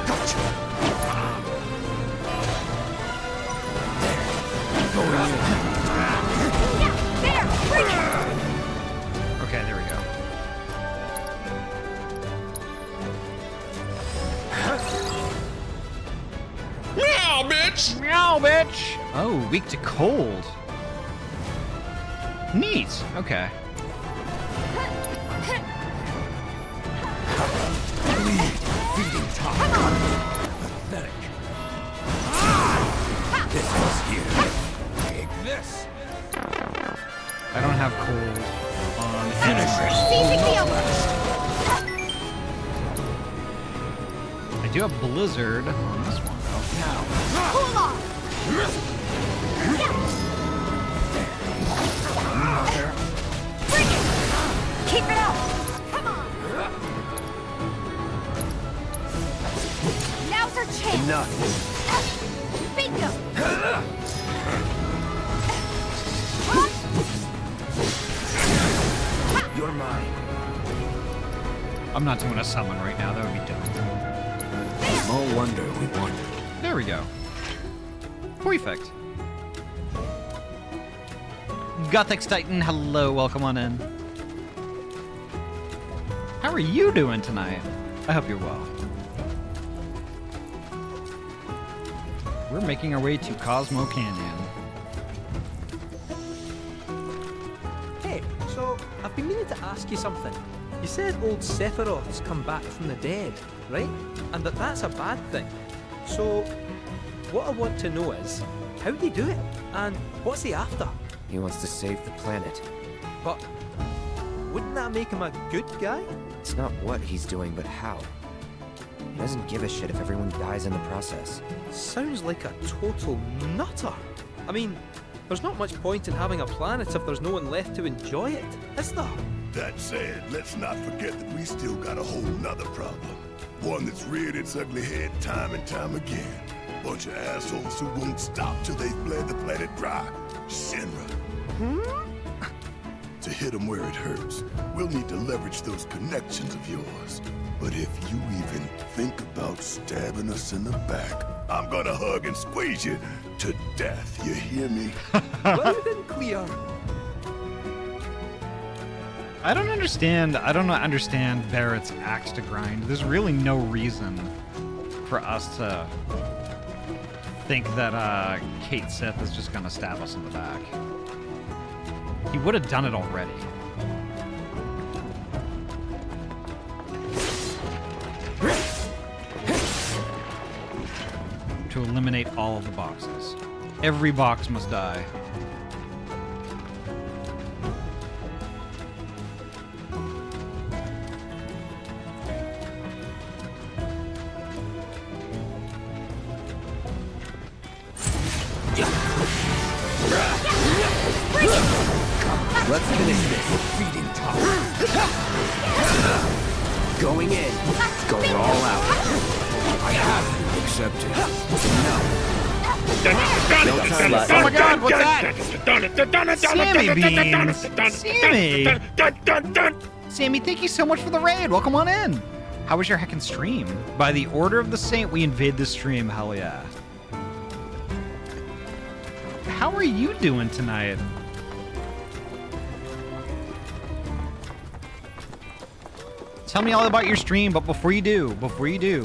Gotcha. Okay, there we go. Meow, bitch! Meow, bitch! Oh, weak to cold. Neat. Okay. Lead, feeding top. Pathetic. This is here. Take this. I don't have cold on Finisher. Seizing the over. I do have blizzard on this one though. Now. Cool off. Mother. Bring it. Keep it up. Come on. Now's our chance. Enough. Bingo. You're mine. I'm not doing a summon right now. That would be dumb. Small wonder we won. There we go. Perfect. Gothic Titan, hello, welcome on in. How are you doing tonight? I hope you're well. We're making our way to Cosmo Canyon. Hey, so I've been meaning to ask you something. You said old Sephiroth's come back from the dead, right? And that's a bad thing. So, what I want to know is, how'd he do it? And what's he after? He wants to save the planet. But wouldn't that make him a good guy? It's not what he's doing, but how. He doesn't give a shit if everyone dies in the process. Sounds like a total nutter. I mean, there's not much point in having a planet if there's no one left to enjoy it, is there? That said, let's not forget that we still got a whole nother problem. One that's reared its ugly head time and time again. Bunch of assholes who won't stop till they've bled the planet dry. Shinra. To hit them where it hurts, we'll need to leverage those connections of yours. But if you even think about stabbing us in the back, I'm gonna hug and squeeze you to death, you hear me? Loud and clear. I don't understand Barrett's axe to grind. There's really no reason for us to think that Kate Sith is just gonna stab us in the back. He would have done it already. To eliminate all of the boxes. Every box must die. Let's finish this. Feeding top. Going in. Going all out. I have to accept it. No. Oh my god, what's that? Sammy Beans! Sammy! Sammy, thank you so much for the raid. Welcome on in. How was your heckin' stream? By the order of the saint, we invade the stream. Hell yeah. How are you doing tonight? Tell me all about your stream, but before you do,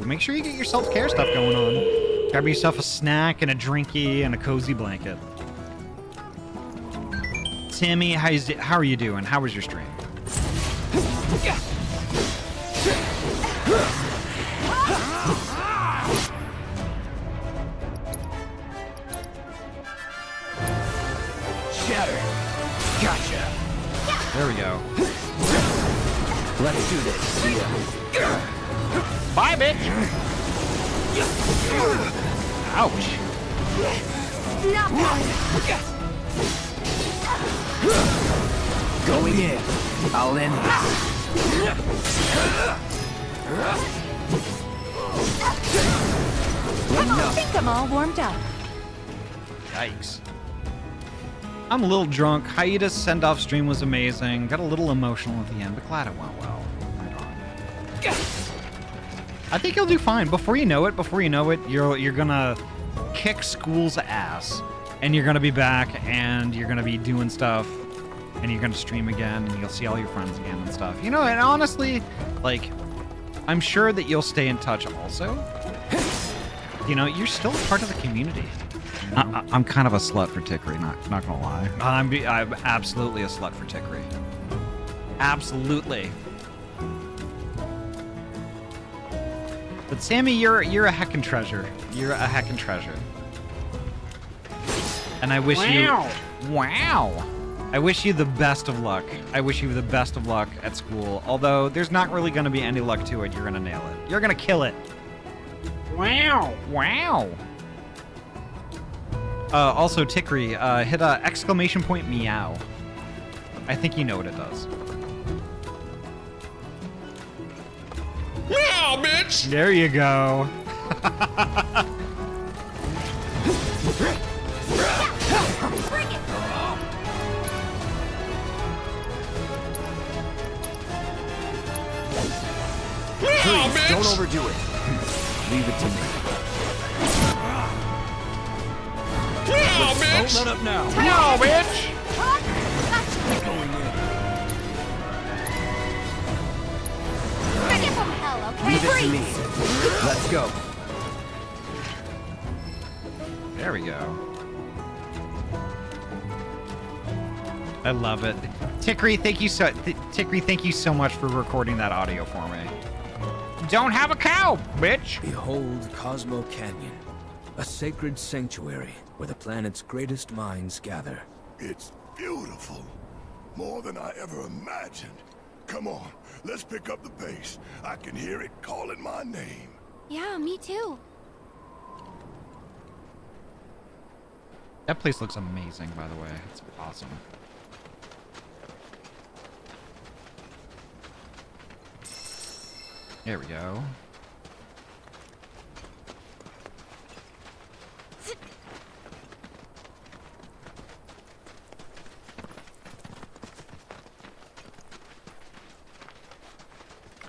make sure you get your self-care stuff going on. Grab yourself a snack and a drinky and a cozy blanket. Sammy, how are you doing? How was your stream? this. See ya. Bye, bitch! Ouch. Going in. I'll end this. I think I'm all warmed up. Yikes. I'm a little drunk. Hyda's send-off stream was amazing. Got a little emotional at the end, but glad it went well. Right on. I think you'll do fine. Before you know it, you're gonna kick school's ass, and you're gonna be back, and you're gonna be doing stuff, and you're gonna stream again, and you'll see all your friends again and stuff. You know, and honestly, like, I'm sure that you'll stay in touch also. You know, you're still part of the community. I'm kind of a slut for Tickery, not gonna lie. I'm absolutely a slut for Tickery. Absolutely. But Sammy, you're a heckin' treasure. You're a heckin' treasure. And I wish Wow. I wish you the best of luck. I wish you the best of luck at school. Although there's not really gonna be any luck to it. You're gonna nail it. You're gonna kill it. Wow. Wow. Also, Tickery, hit a exclamation point meow. I think you know what it does. Wow, bitch! There you go. Please, don't overdo it. Leave it to me. Wow, bitch! Don't let up now. No, bitch! Bring it from hell, okay? Leave it to me. Let's go. There we go. I love it. Tickery, thank you so much for recording that audio for me. Don't have a cow, bitch! Behold Cosmo Canyon, a sacred sanctuary where the planet's greatest minds gather. It's beautiful. More than I ever imagined. Come on, let's pick up the pace. I can hear it calling my name. Yeah, me too. That place looks amazing, by the way. It's awesome. There we go.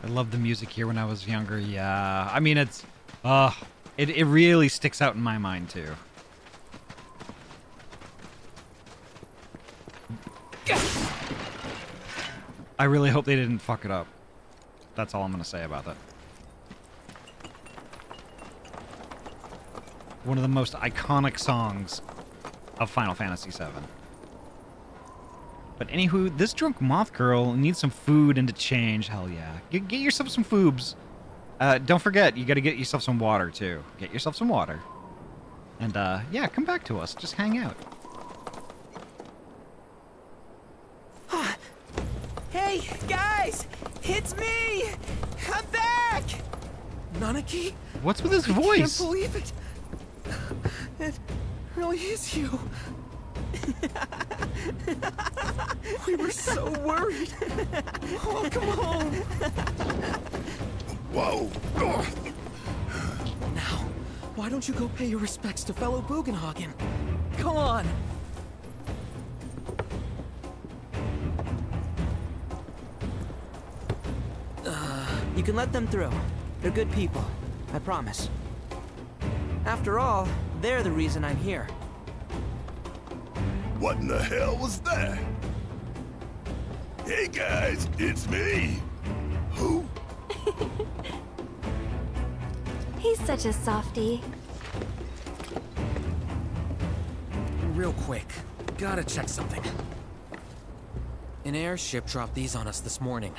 I loved the music here when I was younger. Yeah, I mean it really sticks out in my mind too. I really hope they didn't fuck it up. That's all I'm gonna say about that. One of the most iconic songs of Final Fantasy VII. But anywho, this drunk moth girl needs some food and to change. Hell yeah. Get yourself some foobs. Don't forget, you gotta get yourself some water too. Get yourself some water. And yeah, come back to us. Just hang out. Hey, guys! It's me! I'm back! Nanaki? What's with his I voice? can't believe it! It really is you! We were so worried! Welcome home! Whoa! Now, why don't you go pay your respects to fellow Bugenhagen? Come on! You can let them through. They're good people. I promise. After all, they're the reason I'm here. What in the hell was that? Hey guys, it's me. Who? He's such a softie. Real quick, gotta check something. An airship dropped these on us this morning.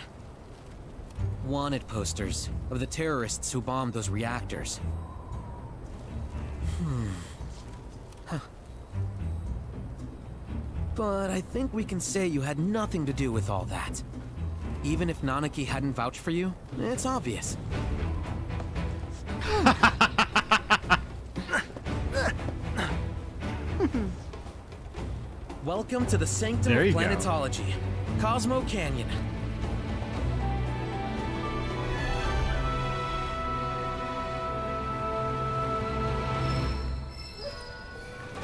Wanted posters of the terrorists who bombed those reactors. Huh. But I think we can say you had nothing to do with all that. Even if Nanaki hadn't vouched for you, it's obvious. Welcome to the Sanctum of Planetology, Cosmo Canyon.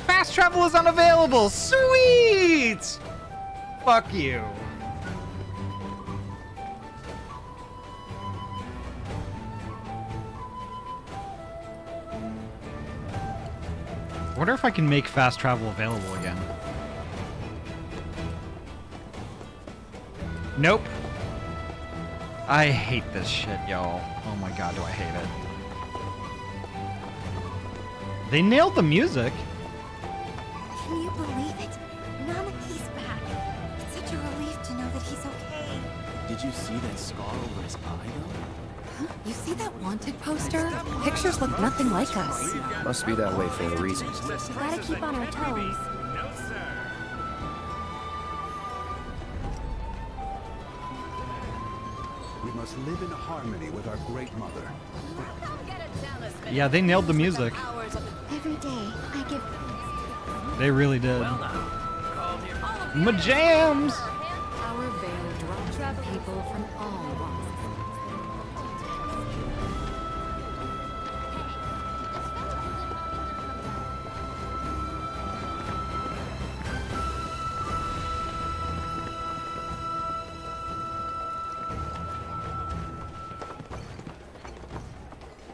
Fast travel is unavailable. Sweet. Fuck you. I wonder if I can make fast travel available again. Nope. I hate this shit, y'all. Oh my god, do I hate it. They nailed the music. Can you believe it? Nanaki's back. It's such a relief to know that he's okay. Did you see that scar over his eye, though? Huh? You see that wanted poster? Pictures look nothing like us. Must be that way for a reason. We gotta keep on our toes. We must live in harmony with our great mother. Yeah, they nailed the music. Every day, I give... They really did. My jams! Our veil drops people from all walks.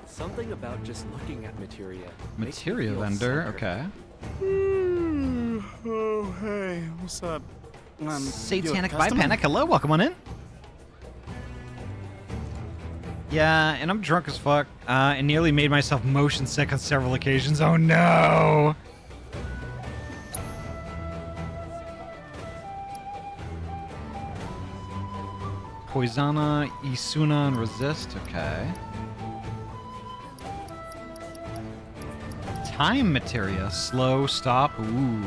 Something about just looking at materia. Materia vendor, okay. Oh, hey, what's up? Satanic Bipanic, hello, welcome on in. Yeah, and I'm drunk as fuck, and nearly made myself motion sick on several occasions. Oh no! Poisana, Isuna, and Resist, okay. Time materia, slow, stop, ooh.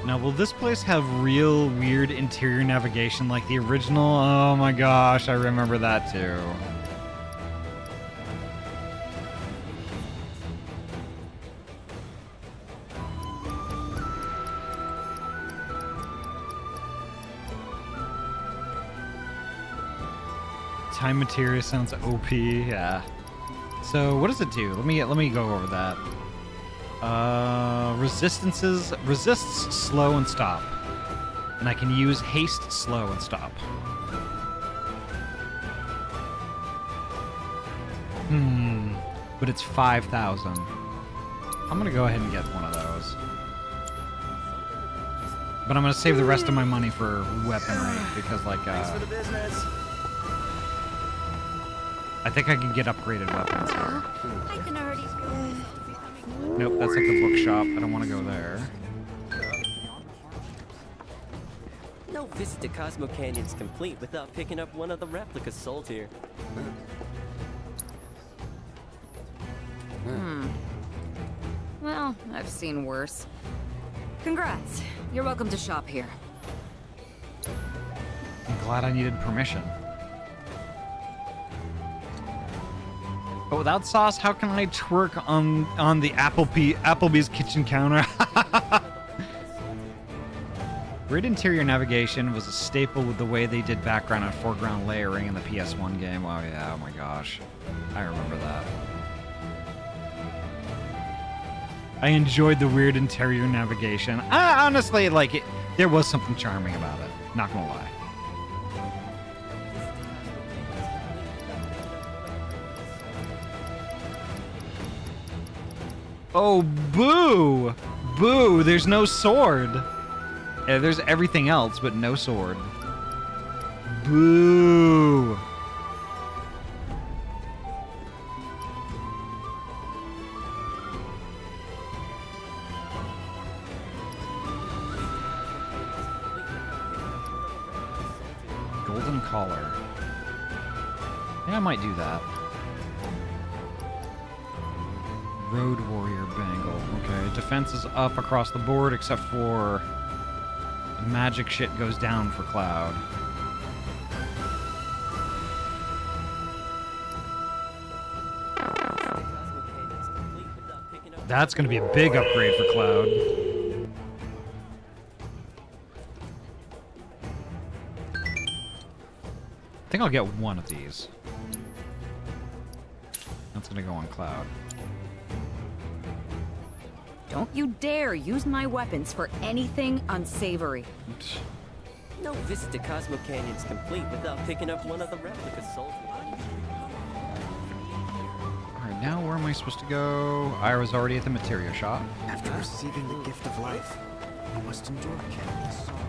Now, will this place have real weird interior navigation like the original? Oh my gosh, I remember that too. Time materia sounds OP, yeah. So what does it do? Let me go over that. Resists slow and stop. And I can use haste, slow, and stop. But it's 5,000. I'm gonna go ahead and get one of those. But I'm gonna save the rest of my money for weaponry because like I think I can get upgraded weapons here. I can already feel Nope, that's like the bookshop. I don't want to go there. No visit to Cosmo Canyon's complete without picking up one of the replicas sold here. Well, I've seen worse. Congrats. You're welcome to shop here. I'm glad I needed permission. But without sauce, how can I twerk on the Applebee's kitchen counter? Grid interior navigation was a staple with the way they did background and foreground layering in the PS1 game. Oh yeah, oh my gosh. I remember that. I enjoyed the weird interior navigation. Honestly, like, there was something charming about it. Not gonna lie. Oh, boo! Boo! There's no sword. Yeah, there's everything else, but no sword. Boo! Golden collar. Yeah, I might do that. Road Warrior Bangle. Okay, defense is up across the board except for the magic shit goes down for Cloud. That's going to be a big upgrade for Cloud. I think I'll get one of these. That's going to go on Cloud. Don't you dare use my weapons for anything unsavory. No visit to Cosmo Canyon's complete without picking up one of the replica soldiers. Alright, now where am I supposed to go? I was already at the materia shop. After receiving the gift of life, you must endure countless sorrows.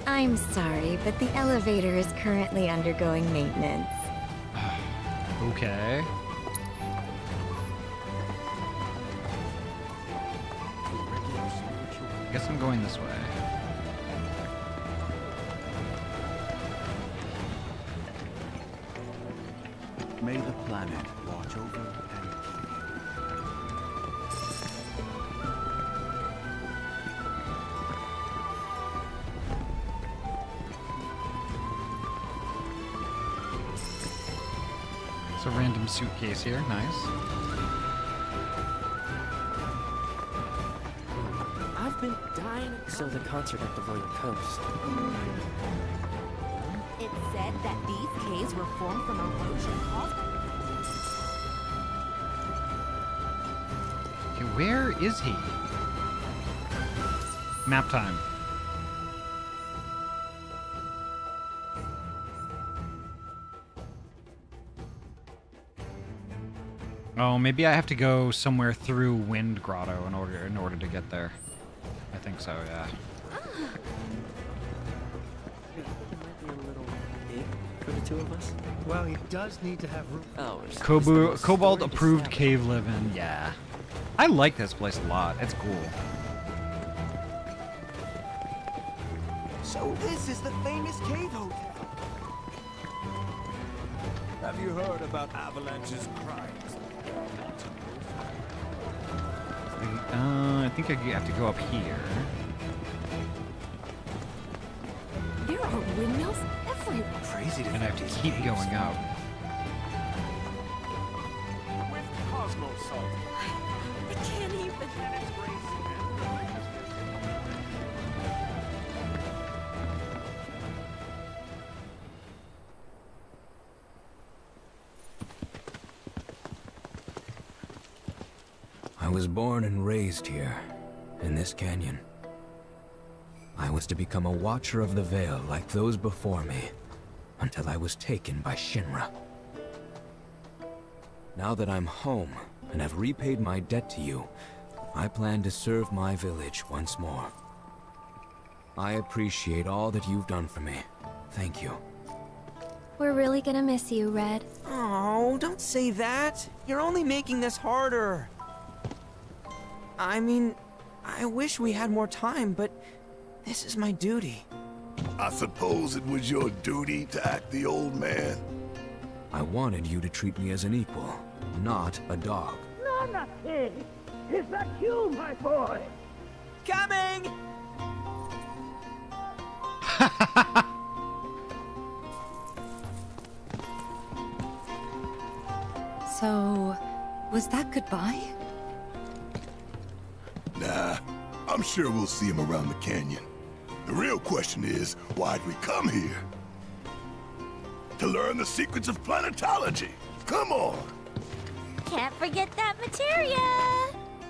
I'm sorry, but the elevator is currently undergoing maintenance. Okay. I guess I'm going this way. May the planet watch over and keep It's a random suitcase here. Nice. I've been dying. So the concert at the Royal Coast. It said that these caves were formed from erosion caused by... Okay, where is he? Map time. Oh, maybe I have to go somewhere through Wind Grotto in order to get there. I think so, yeah. For the two of us? Well, he does need to have room. Cobalt approved cave living, yeah. I like this place a lot. It's cool. So this is the famous cave hotel. Have you heard about Avalanche's crimes? I think I have to go up here. There are windmills everywhere. Crazy to And I have to keep going up. With Cosmo Salt. I can't even. I was born and raised here, in this canyon. I was to become a watcher of the Veil like those before me, until I was taken by Shinra. Now that I'm home, and have repaid my debt to you, I plan to serve my village once more. I appreciate all that you've done for me. Thank you. We're really gonna miss you, Red. Oh, don't say that. You're only making this harder. I mean, I wish we had more time, but this is my duty. I suppose it was your duty to act the old man. I wanted you to treat me as an equal, not a dog. Nana King! Is that you, my boy? Coming! So, was that goodbye? Nah, I'm sure we'll see him around the canyon. The real question is, why'd we come here? To learn the secrets of planetology. Come on! Can't forget that materia!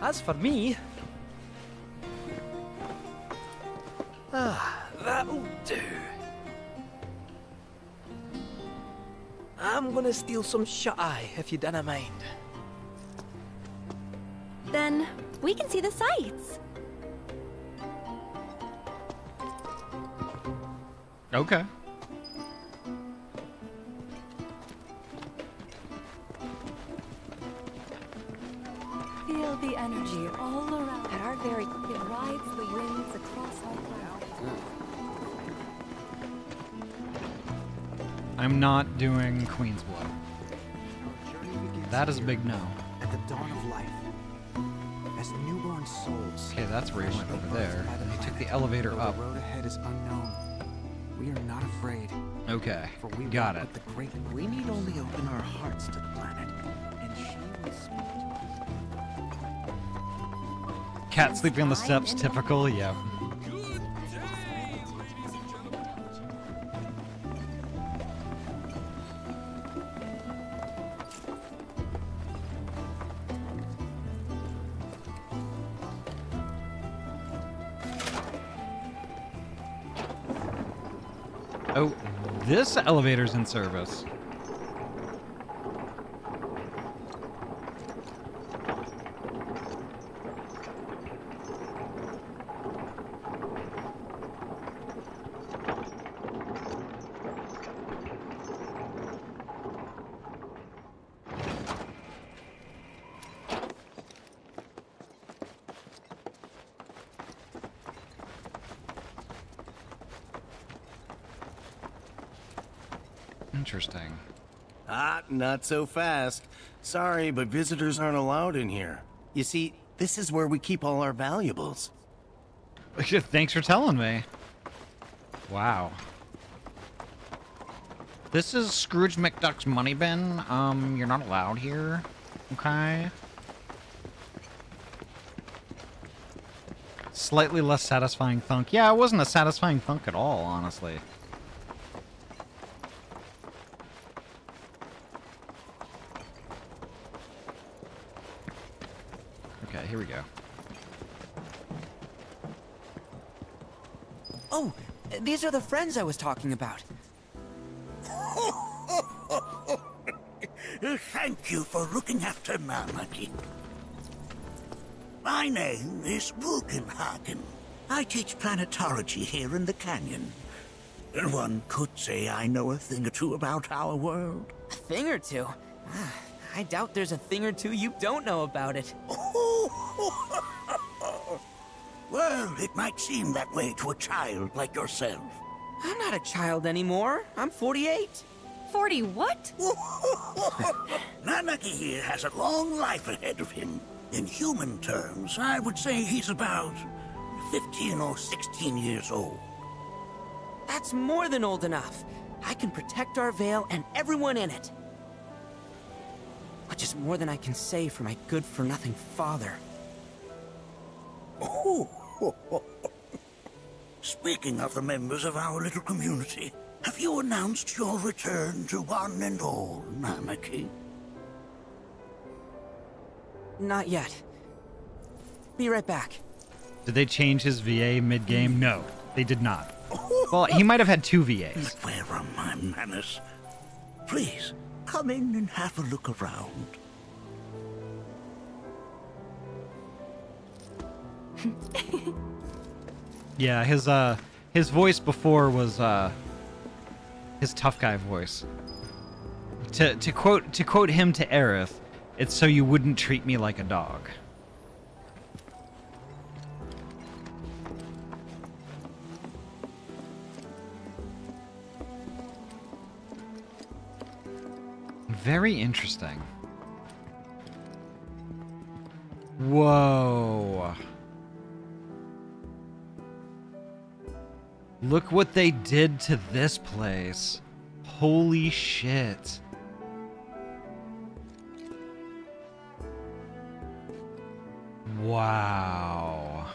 As for me... that'll do. I'm gonna steal some shut-eye, if you don't mind. Then, we can see the sights. Okay. Feel the energy all around. At our very... It rides the winds across our clouds. I'm not doing Queenswood. That is a big no. At the dawn of life, as newborn souls. Okay, that's where he went over there. And he took the elevator up. The road ahead is unknown. We are not afraid. Okay, For we got walk it. with the great. We need only open our hearts to the planet, and she will speak to us. Cat sleeping on the steps, typical, yeah. Oh, this elevator's in service. Interesting. Ah, not so fast. Sorry, but visitors aren't allowed in here. You see, this is where we keep all our valuables. Thanks for telling me. Wow. This is Scrooge McDuck's money bin. You're not allowed here. Okay. Slightly less satisfying thunk. Yeah, it wasn't a satisfying thunk at all, honestly. Okay, here we go. Oh, these are the friends I was talking about. Thank you for looking after Namaki. My name is Gongaga. I teach planetology here in the canyon. And one could say I know a thing or two about our world. A thing or two? I doubt there's a thing or two you don't know about it. Well, it might seem that way to a child like yourself. I'm not a child anymore. I'm 48. 40 what? Namaki here has a long life ahead of him. In human terms, I would say he's about 15 or 16 years old. That's more than old enough. I can protect our Vale and everyone in it. Which is more than I can say for my good-for-nothing father. Speaking of the members of our little community, have you announced your return to one and all, Namaki? Not yet. Be right back. Did they change his VA mid-game? No, they did not. Well, he might have had two VAs. Where are my manners? Please, come in and have a look around. Yeah, his voice before was his tough guy voice. To quote him to Aerith, it's so you wouldn't treat me like a dog. Very interesting. Whoa. Look what they did to this place. Holy shit. Wow.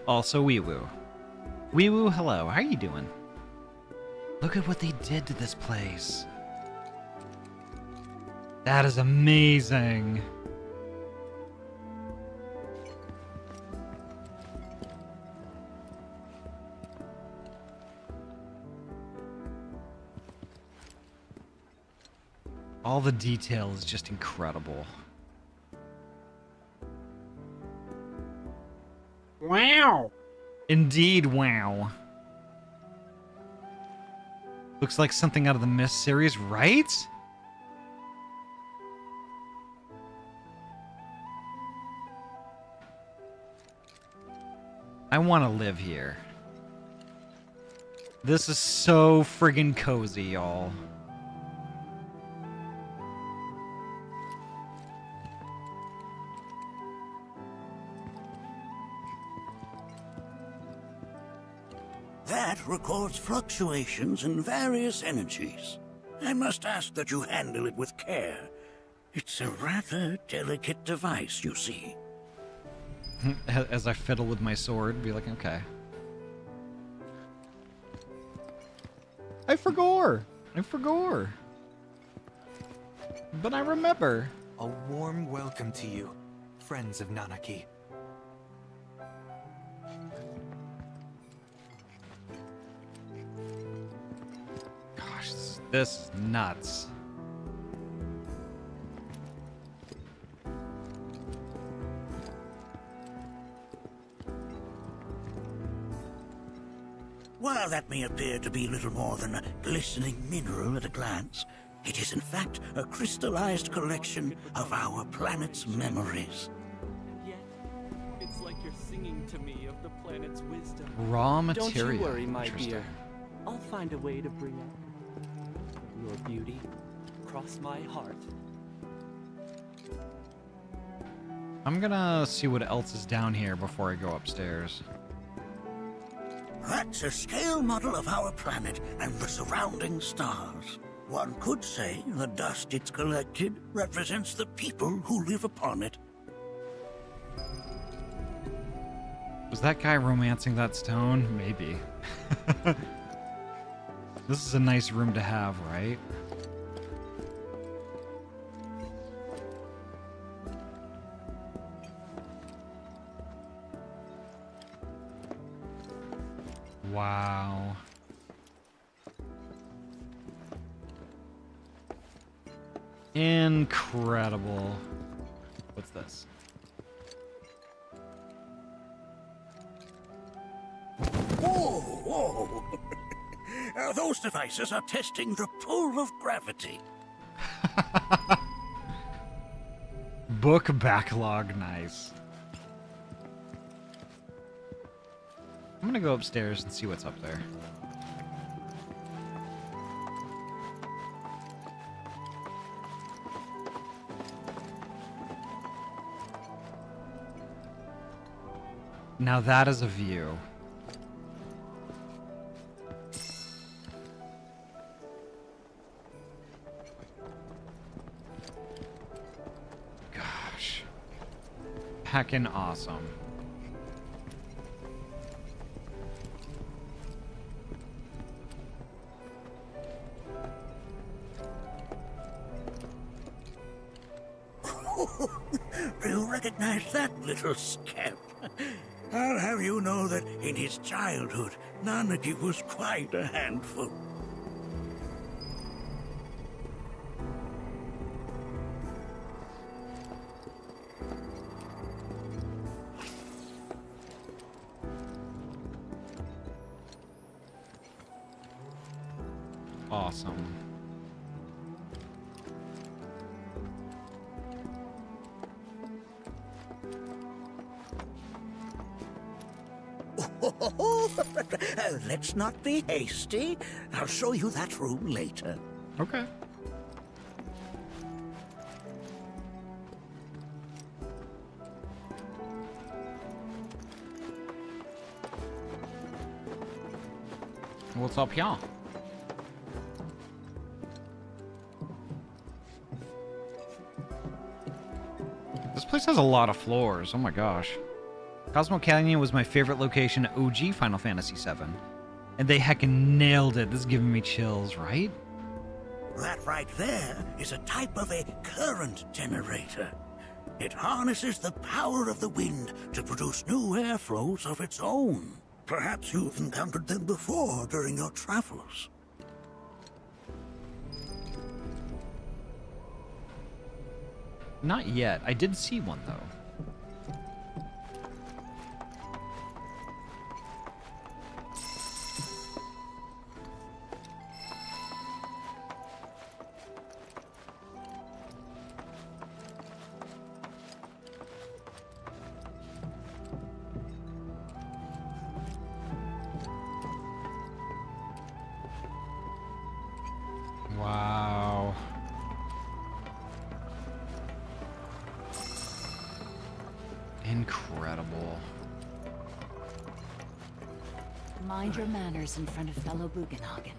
Also, Weewoo. Weewoo, hello. How are you doing? Look at what they did to this place. That is amazing. All the detail is just incredible. Wow. Indeed, wow. Looks like something out of the Mist series, right? I want to live here. This is so friggin' cozy, y'all. That records fluctuations in various energies. I must ask that you handle it with care. It's a rather delicate device, you see. As I fiddle with my sword, be like, okay. I forgot. But I remember. A warm welcome to you, friends of Nanaki. Gosh, this is nuts. While that may appear to be little more than a glistening mineral at a glance, it is in fact a crystallized collection of our planet's memories. And yet, it's like you're singing to me of the planet's wisdom. Raw material. Don't you worry, my Interesting. dear. I'll find a way to bring out your beauty. Cross my heart. I'm gonna see what else is down here before I go upstairs. That's a scale model of our planet and the surrounding stars. One could say the dust it's collected represents the people who live upon it. Was that guy romancing that stone? Maybe. This is a nice room to have, right? Wow. Incredible. What's this? Whoa, whoa! Those devices are testing the pull of gravity. Book backlog, nice. I'm gonna go upstairs and see what's up there. Now that is a view. Gosh. Heckin' awesome. Do you recognize that little scamp? I'll have you know that in his childhood, Nanaki was quite a handful. Awesome. Let's not be hasty. I'll show you that room later. Okay. What's up here? This place has a lot of floors. Oh my gosh. Cosmo Canyon was my favorite location at OG Final Fantasy VII. And they heckin' nailed it. This is giving me chills, right? That right there is a type of a current generator. It harnesses the power of the wind to produce new airflows of its own. Perhaps you've encountered them before during your travels. Not yet. I did see one, though. Wow. Incredible. Mind your manners in front of fellow Bugenhagen.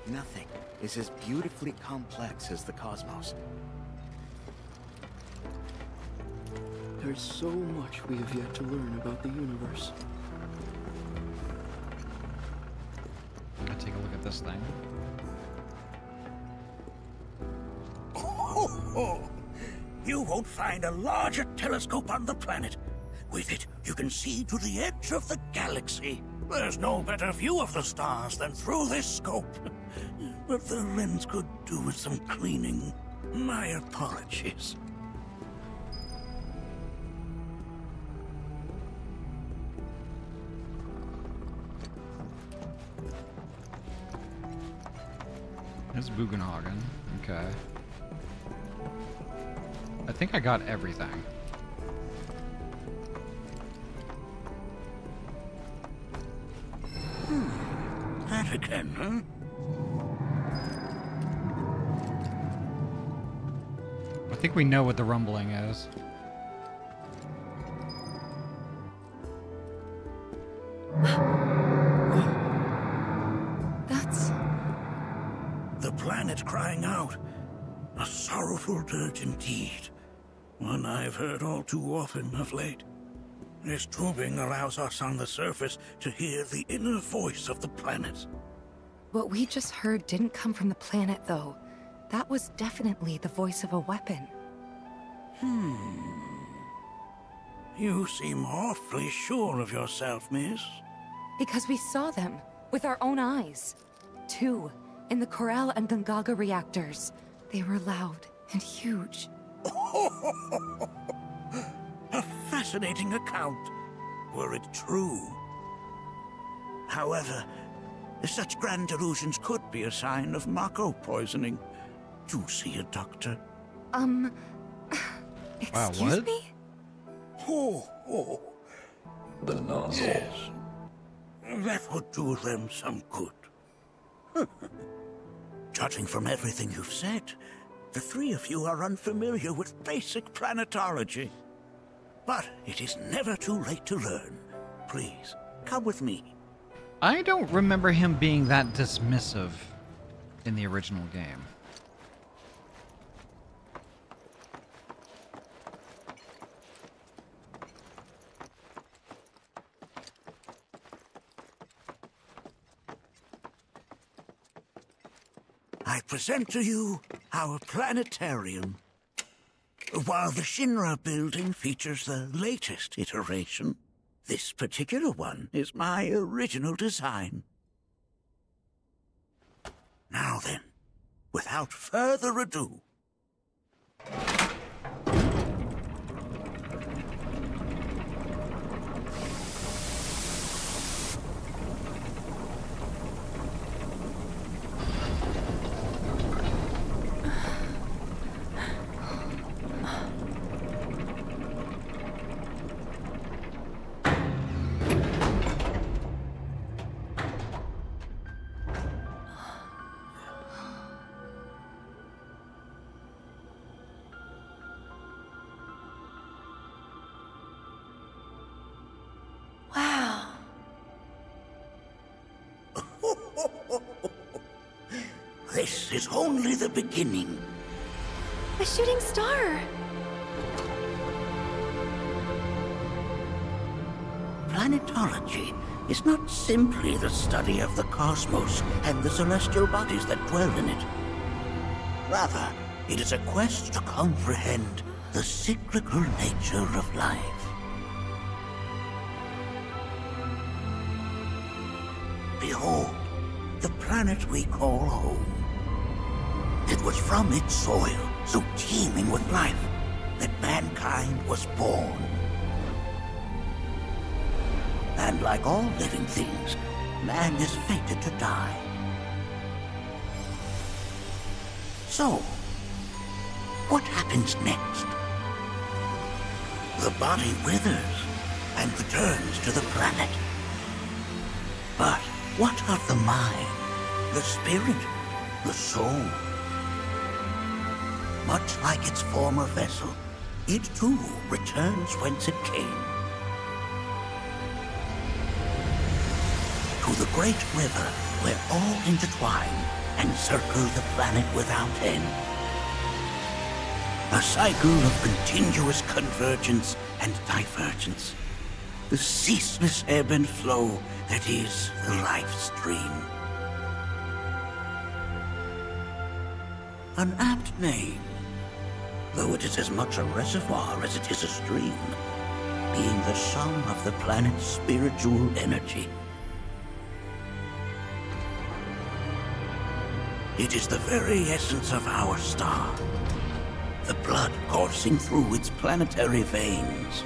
Nothing is as beautifully complex as the cosmos. There's so much we have yet to learn about the universe. Let's take a look at this thing. You won't find a larger telescope on the planet. With it, you can see to the edge of the galaxy. There's no better view of the stars than through this scope. But the lens could do with some cleaning. My apologies. It's Bugenhagen. Okay. I think I got everything. That again, huh? I think we know what the rumbling is. That's... The planet crying out. A sorrowful dirge indeed. One I've heard all too often of late. This tubing allows us on the surface to hear the inner voice of the planet. What we just heard didn't come from the planet, though. That was definitely the voice of a weapon. You seem awfully sure of yourself, miss. Because we saw them, with our own eyes. 2, in the Corral and Gongaga reactors. They were loud and huge. A fascinating account, were it true. However, such grand delusions could be a sign of Mako poisoning. Do see a doctor. Excuse me? Oh. The nozzle. Yes. That would do them some good. Judging from everything you've said, the three of you are unfamiliar with basic planetology. But it is never too late to learn. Please, come with me. I don't remember him being that dismissive in the original game. I present to you our planetarium. While the Shinra building features the latest iteration, this particular one is my original design. Now then, without further ado... This is only the beginning. A shooting star! Planetology is not simply the study of the cosmos and the celestial bodies that dwell in it. Rather, it is a quest to comprehend the cyclical nature of life. Behold, the planet we call home. It was from its soil, so teeming with life, that mankind was born. And like all living things, man is fated to die. So, what happens next? The body withers and returns to the planet. But what of the mind, the spirit, the soul? Much like its former vessel, it too returns whence it came. To the great river where all intertwine and circle the planet without end. A cycle of continuous convergence and divergence. The ceaseless ebb and flow that is the life stream. An apt name, though it is as much a reservoir as it is a stream, being the sum of the planet's spiritual energy. It is the very essence of our star, the blood coursing through its planetary veins.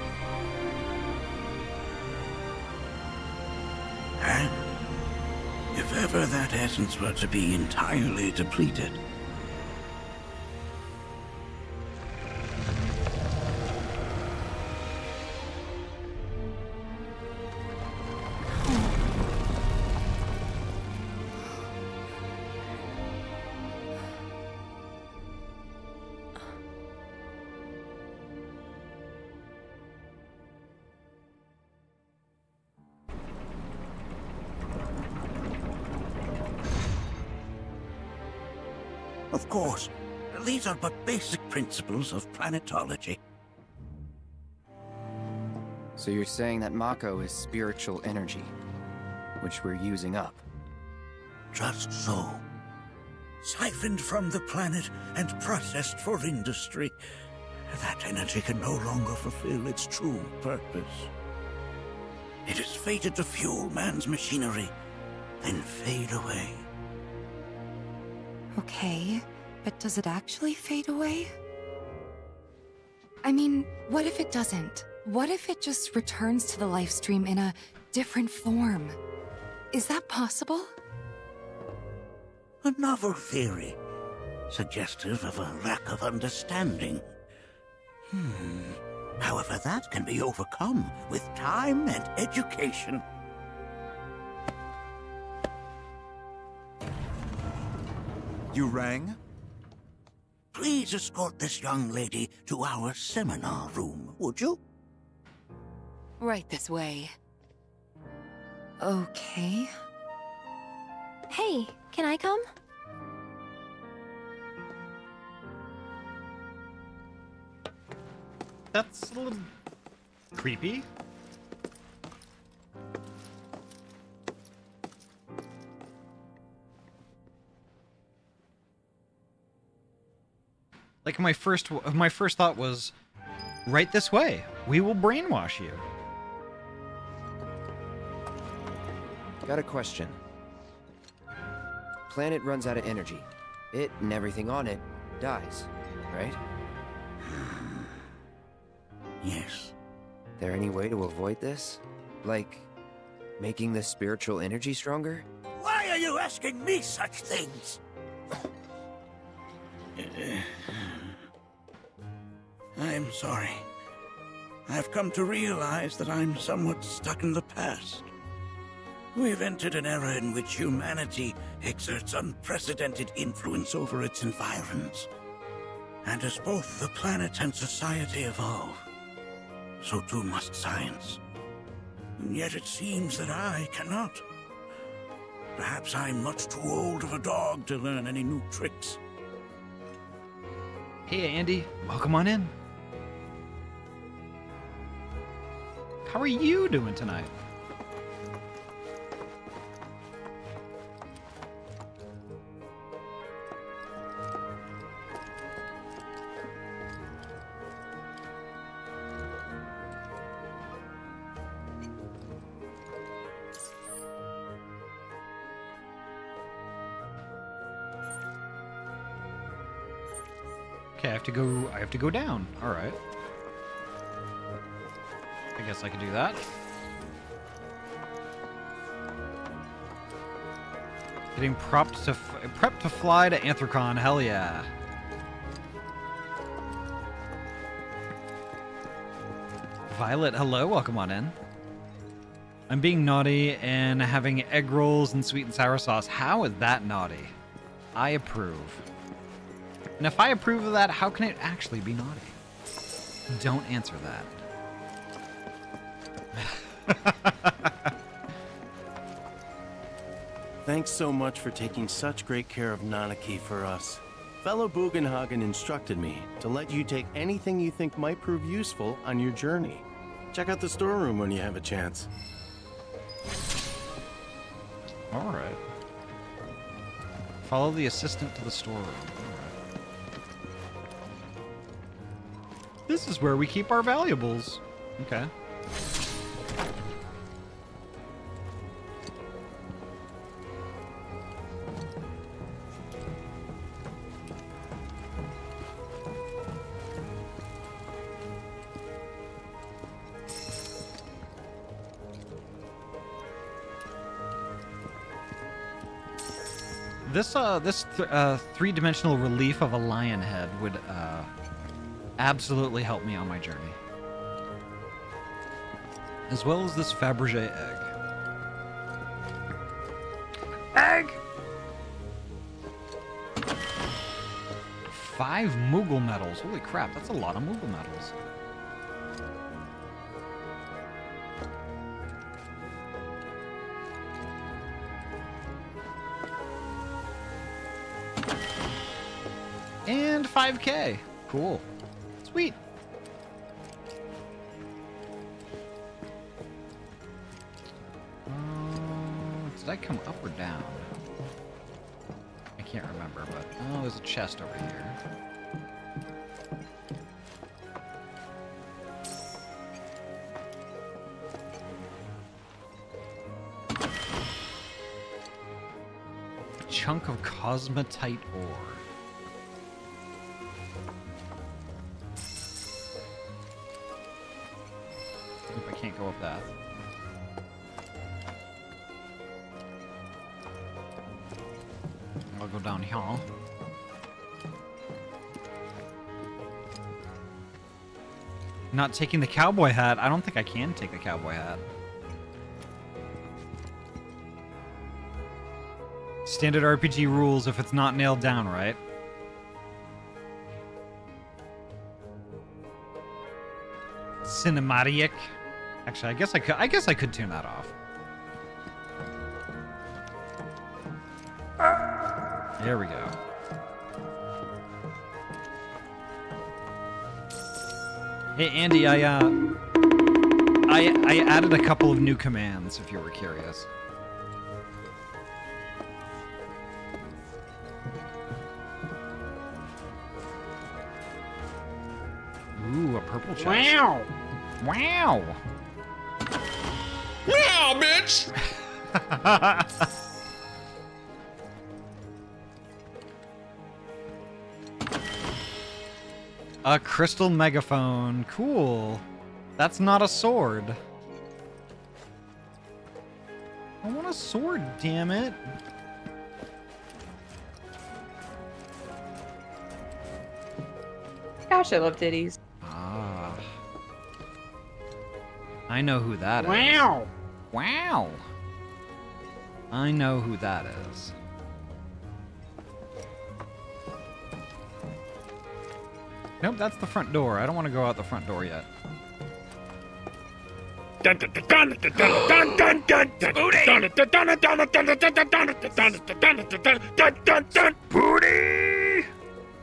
And if ever that essence were to be entirely depleted, of course, these are but basic principles of planetology. So you're saying that Mako is spiritual energy, which we're using up? Just so. Siphoned from the planet and processed for industry, that energy can no longer fulfill its true purpose. It is fated to fuel man's machinery, then fade away. Okay, but does it actually fade away? I mean, what if it doesn't? What if it just returns to the life stream in a different form? Is that possible? A novel theory, suggestive of a lack of understanding. However, that can be overcome with time and education. You rang? Please escort this young lady to our seminar room, would you? Right this way. Okay. Hey, can I come? That's a little creepy. Like my first thought was, right this way. We will brainwash you. Got a question. Planet runs out of energy. It and everything on it dies, right? Yes. There any way to avoid this? Like, making the spiritual energy stronger? Why are you asking me such things? I'm sorry. I've come to realize that I'm somewhat stuck in the past. We've entered an era in which humanity exerts unprecedented influence over its environs. And as both the planet and society evolve, so too must science. And yet it seems that I cannot. Perhaps I'm much too old of a dog to learn any new tricks. Hey, Andy. Welcome on in. How are you doing tonight? Okay, I have to go down. All right. I guess I could do that. Getting prepped to fly to Anthrocon. Hell yeah. Violet, hello, welcome on in. I'm being naughty and having egg rolls and sweet and sour sauce. How is that naughty? I approve. And if I approve of that, how can it actually be naughty? Don't answer that. Thanks so much for taking such great care of Nanaki for us. Fellow Bugenhagen instructed me to let you take anything you think might prove useful on your journey. Check out the storeroom when you have a chance. All right. Follow the assistant to the storeroom. All right. This is where we keep our valuables. Okay. This three-dimensional relief of a lion head would absolutely help me on my journey. As well as this Fabergé egg. 5 Moogle medals. Holy crap, that's a lot of Moogle medals. And 5K. Cool. Sweet. Did I come up or down? I can't remember, but oh, there's a chest over here. A chunk of cosmetite ore. Can't go up that. I'll go down here. Not taking the cowboy hat. I don't think I can take the cowboy hat. Standard RPG rules if it's not nailed down, right? Cinematic. Actually, I guess I could turn that off. There we go. Hey Andy, I added a couple of new commands if you were curious. Ooh, a purple chest. Wow. Wow. Meow, bitch! A crystal megaphone. Cool. That's not a sword. I want a sword, damn it. Gosh, I love titties. Ah. I know who that is. Wow. Wow. I know who that is. Nope, that's the front door. I don't want to go out the front door yet. Booty!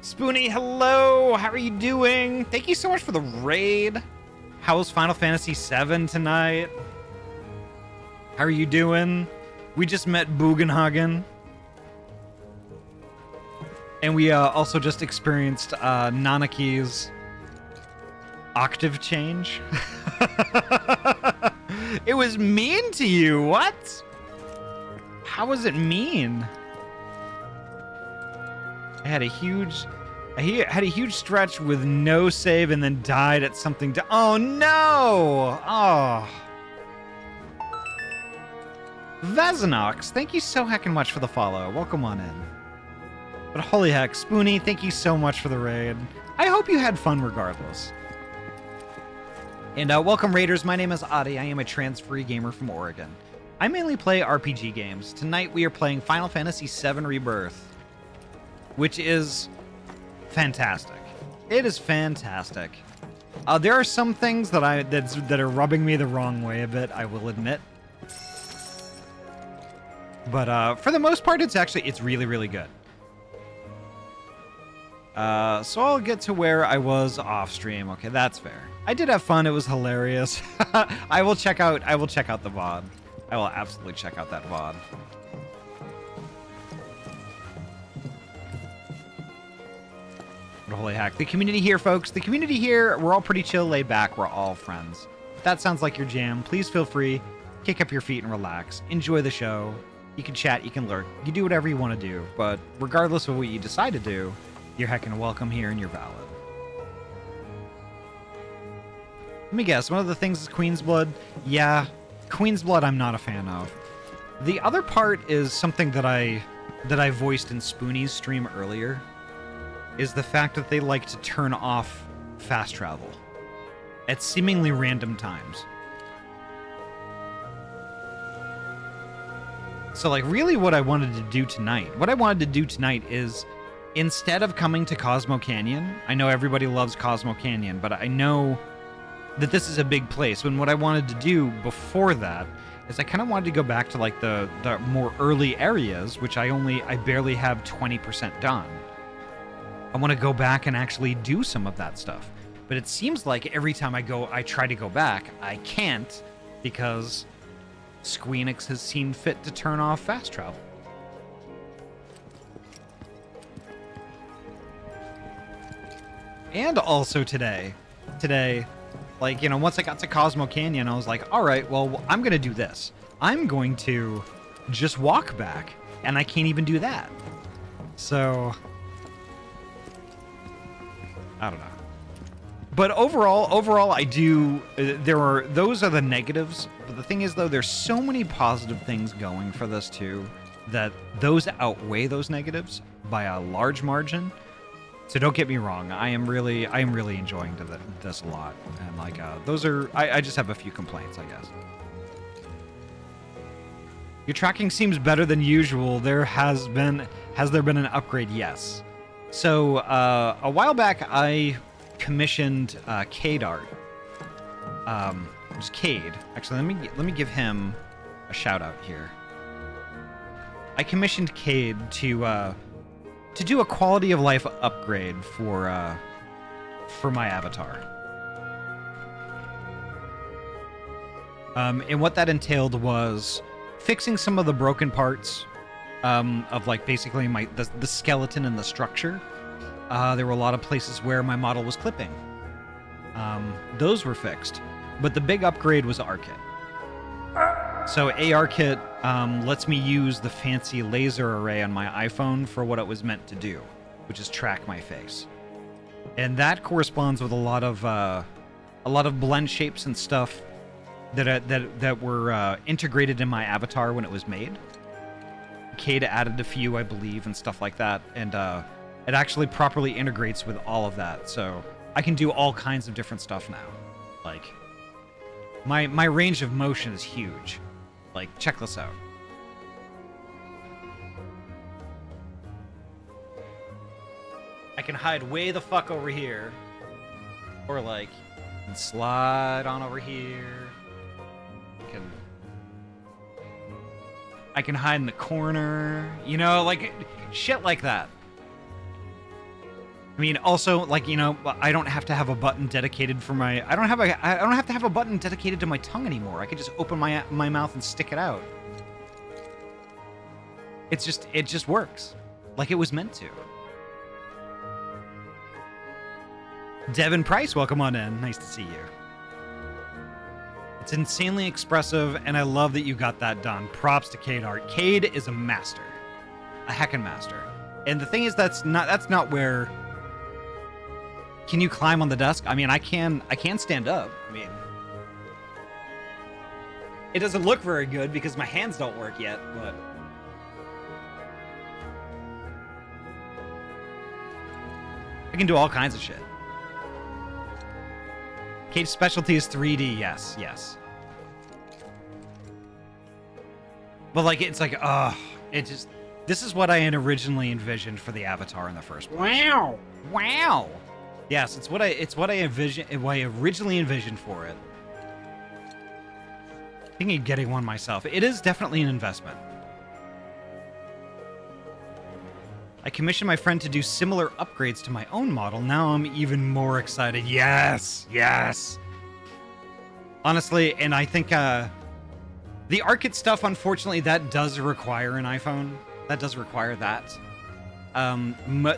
Spoonie, hello! How are you doing? Thank you so much for the raid. How's Final Fantasy VII tonight? How are you doing? We just met Bugenhagen. And we also just experienced Nanaki's octave change. It was mean to you, what? How was it mean? I had a huge stretch with no save and then died at something oh no! Oh. Vezinox, thank you so heckin' much for the follow. Welcome on in. But holy heck, Spoonie, thank you so much for the raid. I hope you had fun regardless. And welcome, Raiders. My name is Ahty. I am a trans-free gamer from Oregon. I mainly play RPG games. Tonight we are playing Final Fantasy VII Rebirth, which is fantastic. It is fantastic. There are some things that that are rubbing me the wrong way a bit, I will admit. But for the most part, it's really, really good. So I'll get to where I was off stream. Okay, that's fair. I did have fun. It was hilarious. I will check out the VOD. I will absolutely check out that VOD. But holy heck. The community here, folks. The community here, we're all pretty chill, laid back. We're all friends. If that sounds like your jam, please feel free. Kick up your feet and relax. Enjoy the show. You can chat, you can lurk. You do whatever you want to do. But regardless of what you decide to do, you're heckin' welcome here and you're valid. Let me guess, one of the things is Queen's Blood? Yeah, Queen's Blood I'm not a fan of. The other part is something that I voiced in Spoonie's stream earlier, is the fact that they like to turn off fast travel at seemingly random times. So, like, really what I wanted to do tonight is, instead of coming to Cosmo Canyon, I know everybody loves Cosmo Canyon, but I know that this is a big place. And what I wanted to do before that is I kind of wanted to go back to, like, the more early areas, which I barely have 20% done. I want to go back and actually do some of that stuff. But it seems like every time I try to go back, I can't, because Squeenix has seen fit to turn off fast travel. And also today, like, you know, once I got to Cosmo Canyon, I was like, all right, well, I'm going to do this. I'm going to just walk back, and I can't even do that. So, I don't know. But overall, I do, those are the negatives. But the thing is, though, there's so many positive things going for this, too, that those outweigh those negatives by a large margin. So don't get me wrong, I am really enjoying this a lot. And, like, I just have a few complaints, I guess. Your tracking seems better than usual. Has there been an upgrade? Yes. So, a while back, I commissioned Cade art. Just Cade. Actually, let me give him a shout out here. I commissioned Cade to do a quality of life upgrade for my avatar. And what that entailed was fixing some of the broken parts of, like, basically the skeleton and the structure. There were a lot of places where my model was clipping. Those were fixed. But the big upgrade was ARKit. So ARKit lets me use the fancy laser array on my iPhone for what it was meant to do, which is track my face. And that corresponds with a lot of blend shapes and stuff that were integrated in my avatar when it was made. Cade added a few, I believe, and stuff like that, and it actually properly integrates with all of that, so I can do all kinds of different stuff now. Like, my range of motion is huge. Like, check this out. I can hide way the fuck over here. Or, like, and slide on over here. I can hide in the corner. You know, like, shit like that. I mean, also, like, you know, I don't have to have a button dedicated for my... I don't have to have a button dedicated to my tongue anymore. I can just open my mouth and stick it out. It just works. Like it was meant to. Devin Price, welcome on in. Nice to see you. It's insanely expressive, and I love that you got that done. Props to Cade Art. Cade is a master. A heckin' master. And the thing is, that's not where... Can you climb on the desk? I mean, I can stand up. I mean, it doesn't look very good because my hands don't work yet, but I can do all kinds of shit. Cade's specialty is 3D. Yes, yes. But like, it's like, it just. This is what I had originally envisioned for the Avatar in the first place. Wow! Wow! Yes, it's what I originally envisioned for it. Thinking of getting one myself. It is definitely an investment. I commissioned my friend to do similar upgrades to my own model. Now I'm even more excited. Yes! Yes! Honestly, and I think the ARC-it stuff, unfortunately, that does require an iPhone. That does require that.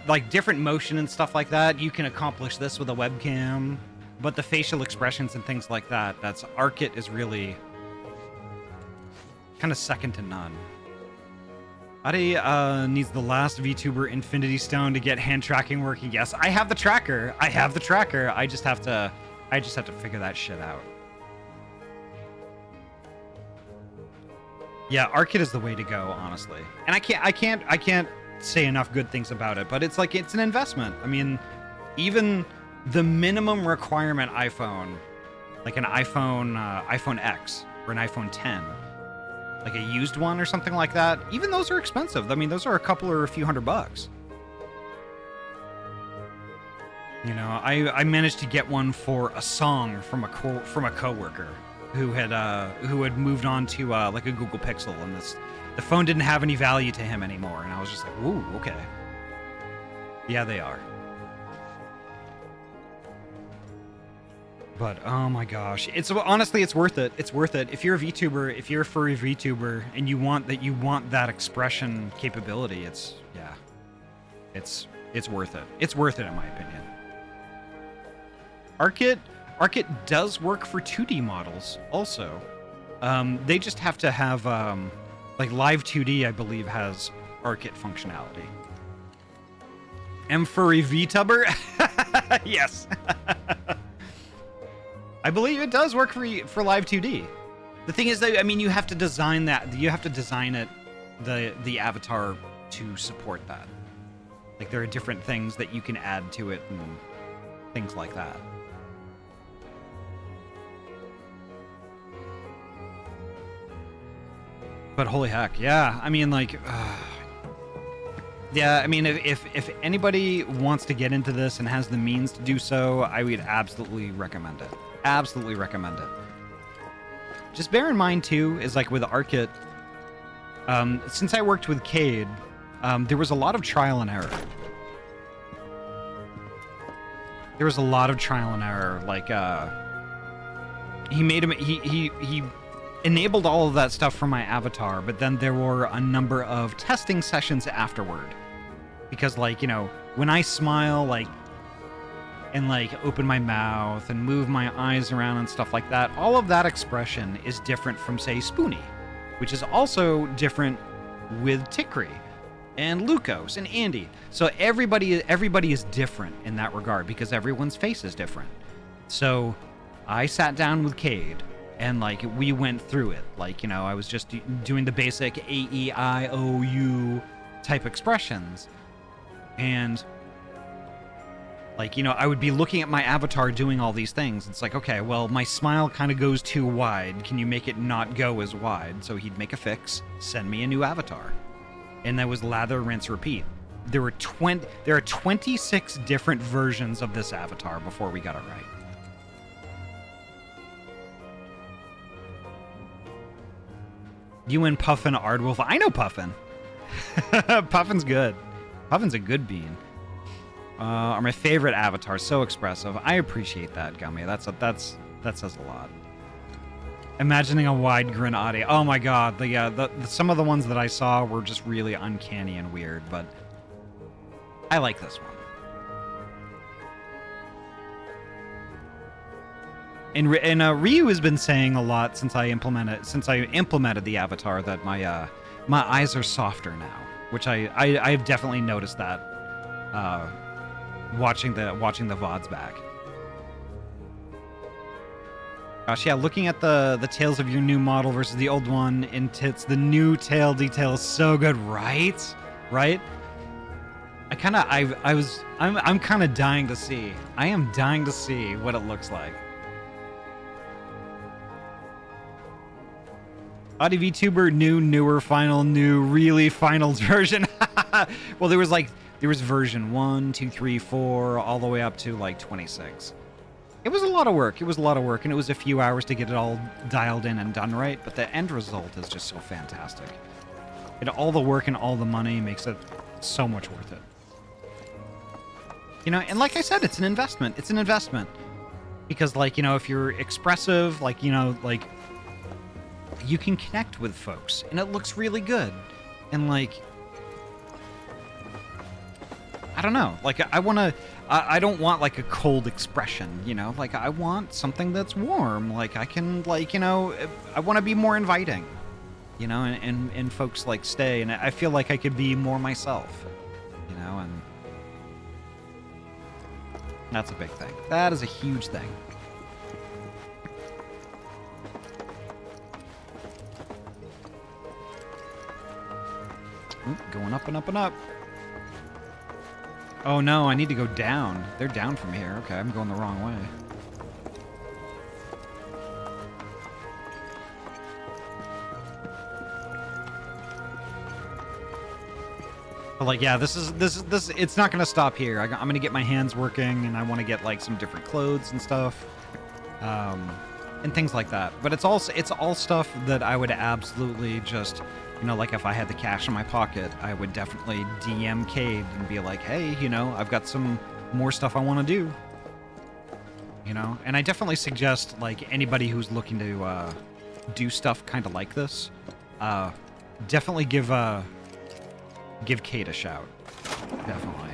Like different motion and stuff like that, you can accomplish this with a webcam. But the facial expressions and things like that, that's ARC-it is really kind of second to none. Ahty needs the last VTuber Infinity Stone to get hand tracking working. Yes, I have the tracker. I have the tracker. I just have to figure that shit out. Yeah, ARC-it is the way to go, honestly. And I can't say enough good things about it, but it's like, it's an investment. I mean, even the minimum requirement iPhone, like an iPhone X or an iPhone 10, like a used one or something like that, even those are expensive. I mean, those are a couple or a few $100. You know, I managed to get one for a song from a coworker who had moved on to like a Google Pixel, and the phone didn't have any value to him anymore, and I was just like, ooh, okay. Yeah, they are. But oh my gosh, honestly, it's worth it. It's worth it. If you're a VTuber, if you're a furry VTuber, and you want that expression capability, it's worth it. It's worth it in my opinion. ARC-it does work for 2D models also. They just have to have like Live 2D, I believe, has ARC-it functionality. Furry VTuber? Yes. I believe it does work for Live 2D. The thing is that, I mean, you have to design that. You have to design it, the avatar, to support that. Like, there are different things that you can add to it and things like that. But holy heck, yeah. I mean, like, yeah. I mean, if anybody wants to get into this and has the means to do so, I would absolutely recommend it. Absolutely recommend it. Just bear in mind too, is like with ARC-it, since I worked with Cade, there was a lot of trial and error. There was a lot of trial and error. Like, he enabled all of that stuff for my avatar, but then there were a number of testing sessions afterward. Because, like, you know, when I smile, like, and like open my mouth and move my eyes around and stuff like that, all of that expression is different from, say, Spoonie, which is also different with Tikri and Lucos and Andy. So everybody is different in that regard because everyone's face is different. So I sat down with Cade and like we went through it. Like, you know, I was just doing the basic A-E-I-O-U type expressions, and like, you know, I would be looking at my avatar doing all these things. It's like, okay, well, my smile kind of goes too wide. Can you make it not go as wide? So he'd make a fix, send me a new avatar. And that was lather, rinse, repeat. There are 26 different versions of this avatar before we got it right. You and Puffin Ardwolf. I know Puffin. Puffin's good. Puffin's a good bean. Are my favorite avatars. So expressive. I appreciate that, Gummy. That says a lot. Imagining a wide grin Ahty. Oh my god. Some of the ones that I saw were just really uncanny and weird, but I like this one. And Ryu has been saying a lot since I implemented the avatar that my eyes are softer now, which I've definitely noticed that watching the VODs back. Gosh, yeah, looking at the tails of your new model versus the old one in tits, the new tail detail is so good, right? Right? I'm kind of dying to see. I am dying to see what it looks like. Ahty VTuber, newer, final, really finals version. Well, there was version 1, 2, 3, 4, all the way up to like 26. It was a lot of work. It was a lot of work, and it was a few hours to get it all dialed in and done right, but the end result is just so fantastic. And all the work and all the money makes it so much worth it. You know, and like I said, it's an investment. It's an investment. Because, like, you know, if you're expressive, like, you know, like, you can connect with folks, and it looks really good. And, like, I don't know. Like, I don't want, like, a cold expression, you know? Like, I want something that's warm. Like, I can, like, you know, I want to be more inviting, you know? And folks, like, stay. And I feel like I could be more myself, you know? And that's a big thing. That is a huge thing. Ooh, going up and up and up. Oh no, I need to go down. They're down from here. Okay, I'm going the wrong way. But like, yeah, this is it's not gonna stop here. I'm gonna get my hands working, and I want to get like some different clothes and stuff, and things like that. But it's all stuff that I would absolutely just, you know, like if I had the cash in my pocket, I would definitely DM Cade and be like, hey, you know, I've got some more stuff I want to do. You know, and I definitely suggest like anybody who's looking to do stuff kind of like this, definitely give Cade a shout. Definitely.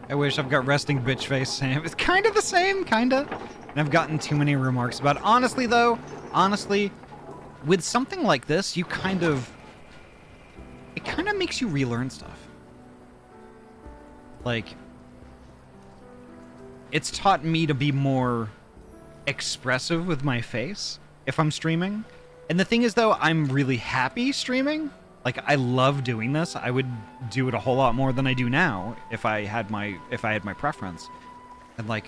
I wish. I've got resting bitch face, Sam. It's kind of the same, kinda. And I've gotten too many remarks about it. Honestly, though, with something like this, it kind of makes you relearn stuff. Like, it's taught me to be more expressive with my face if I'm streaming. And the thing is, though, I'm really happy streaming. Like, I love doing this. I would do it a whole lot more than I do now if I had my preference. And like,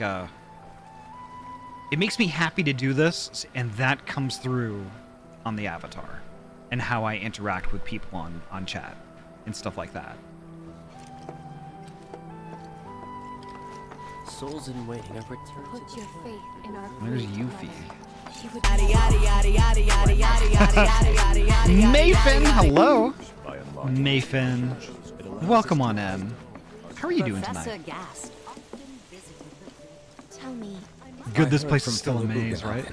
it makes me happy to do this, and that comes through on the avatar and how I interact with people on chat and stuff like that. Souls in waiting have returned. Put your faith in our There's Yuffie. Mayfin, Mayfin, hello. Mayfin, welcome on in. How are you doing tonight? Tell me. Good, this place is still a maze, right?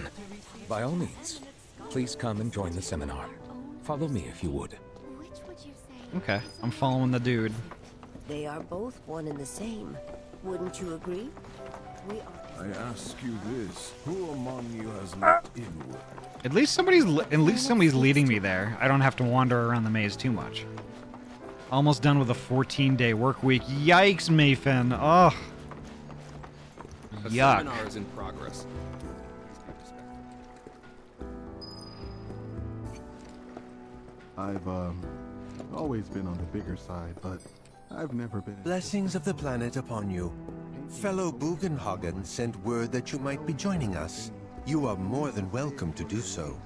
By all means, please come and join the seminar. Follow me if you would. Okay, I'm following the dude. They are both one and the same. Wouldn't you agree? We are. I ask you this: who among you has looked inward? At least somebody's leading me there. I don't have to wander around the maze too much. Almost done with a 14-day work week. Yikes, Mayfin. Oh. The Yuck. seminar is in progress. I've always been on the bigger side, but I've never been. Blessings of the planet upon you. Fellow Bugenhagen sent word that you might be joining us. You are more than welcome to do so.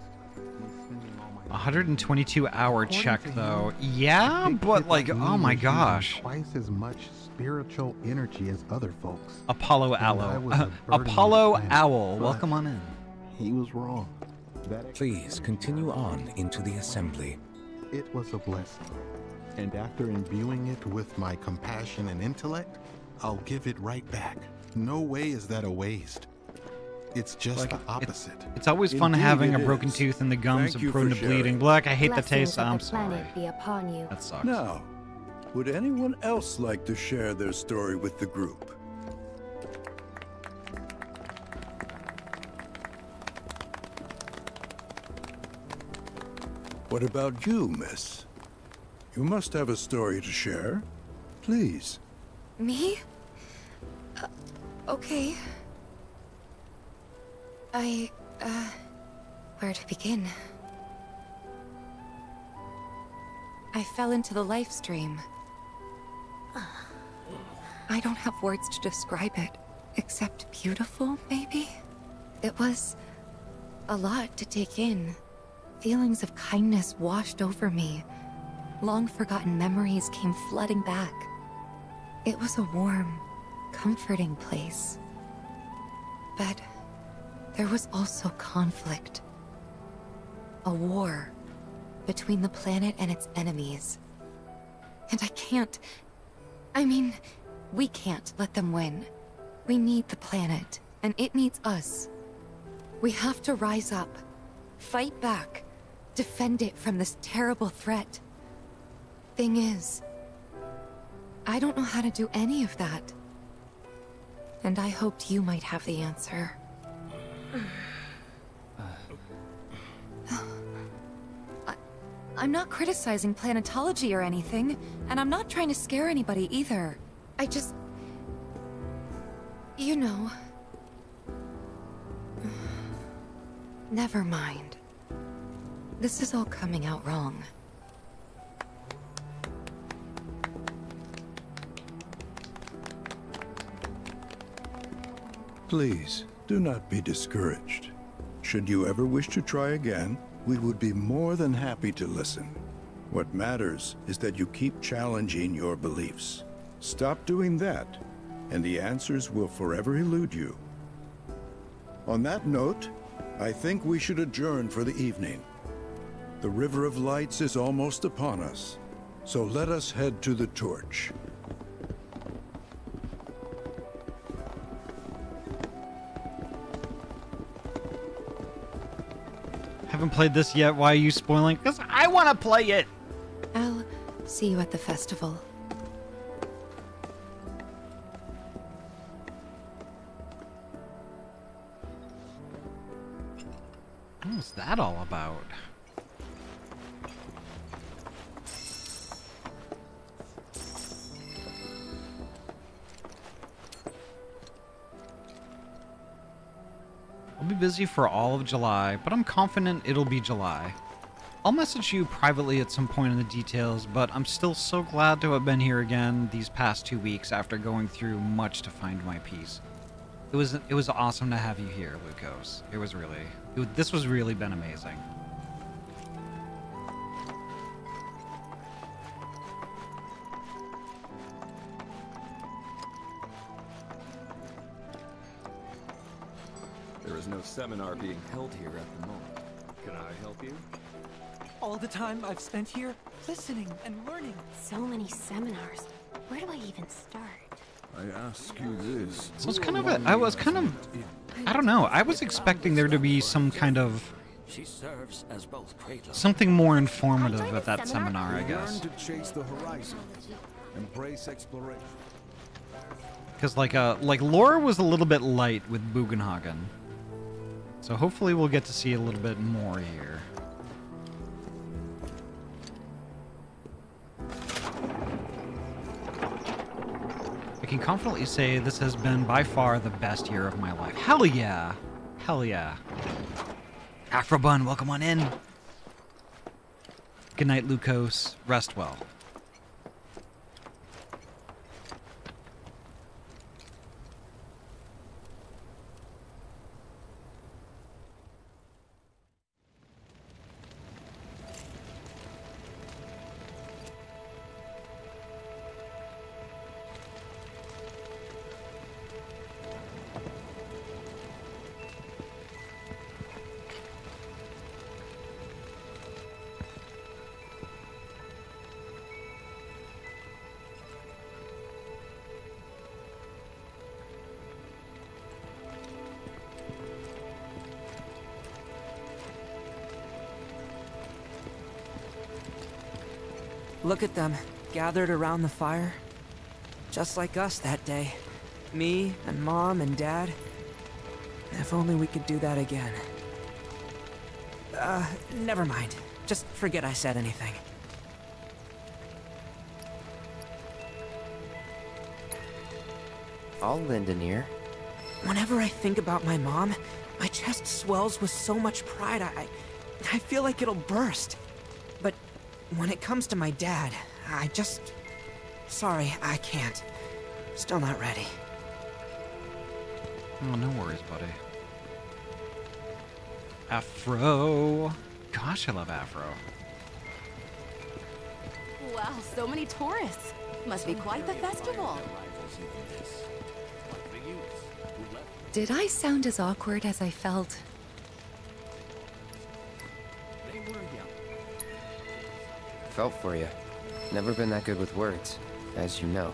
122-hour check, though. Yeah, but like, oh my gosh. Twice as much spiritual energy as other folks. Apollo Owl. Apollo Owl, welcome on in. He was wrong. Please continue on into the assembly. It was a blessing. And after imbuing it with my compassion and intellect, I'll give it right back. No way is that a waste. It's just like, the opposite. It's always fun having a broken tooth in the gums and prone to bleeding. Look, I hate the taste. I'm sorry. Be upon you. That sucks. Now, would anyone else like to share their story with the group? What about you, miss? You must have a story to share. Please. Me? Okay. Where to begin? I fell into the life stream. I don't have words to describe it, except beautiful, maybe? It was a lot to take in. Feelings of kindness washed over me. Long-forgotten memories came flooding back. It was a warm, comforting place. But there was also conflict. A war between the planet and its enemies. And we can't let them win. We need the planet, and it needs us. We have to rise up, fight back, defend it from this terrible threat. Thing is, I don't know how to do any of that. And I hoped you might have the answer. I'm not criticizing planetology or anything, and I'm not trying to scare anybody either. I just... You know... Never mind. This is all coming out wrong. Please, do not be discouraged. Should you ever wish to try again, we would be more than happy to listen. What matters is that you keep challenging your beliefs. Stop doing that, and the answers will forever elude you. On that note, I think we should adjourn for the evening. The River of Lights is almost upon us, so let us head to the torch. Haven't played this yet. Why are you spoiling? Because I want to play it. I'll see you at the festival. What's that all about? I'll be busy for all of July, but I'm confident it'll be July. I'll message you privately at some point in the details, but I'm still so glad to have been here again these past 2 weeks after going through much to find my peace. It was awesome to have you here, Lucas. This was really been amazing. There is no seminar being held here at the moment. Can I help you? All the time I've spent here, listening and learning. So many seminars. Where do I even start? I ask you this. So it's I don't know. I was expecting there to be some kind of something more informative at that seminar, I guess. Learn to chase the horizon. Embrace exploration. Because like Laura was a little bit light with Bugenhagen. So hopefully we'll get to see a little bit more here. I can confidently say this has been by far the best year of my life. Hell yeah! Hell yeah. Afrobun, welcome on in. Good night, Lucas. Rest well. Look at them, gathered around the fire. Just like us that day. Me and Mom and Dad. If only we could do that again. Never mind. Just forget I said anything. I'll lend an ear. Whenever I think about my mom, my chest swells with so much pride, I feel like it'll burst. But when it comes to my dad, sorry, I can't. Still not ready. Oh, no worries, buddy. Afro. Gosh, I love Afro. Wow, so many tourists. Must be quite the festival. Did I sound as awkward as I felt? Felt for you. Never been that good with words, as you know.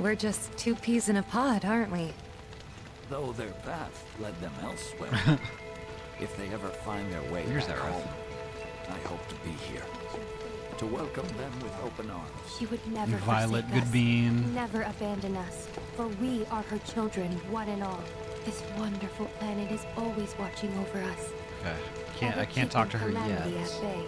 We're just two peas in a pod, aren't we? Though their path led them elsewhere. If they ever find their way Here's back that home, I hope to be here. To welcome them with open arms. She would never Violet forsake us, Goodbean. never abandon us, for we are her children, one and all. This wonderful planet is always watching over us. Okay. I can't talk to her yet. At bay.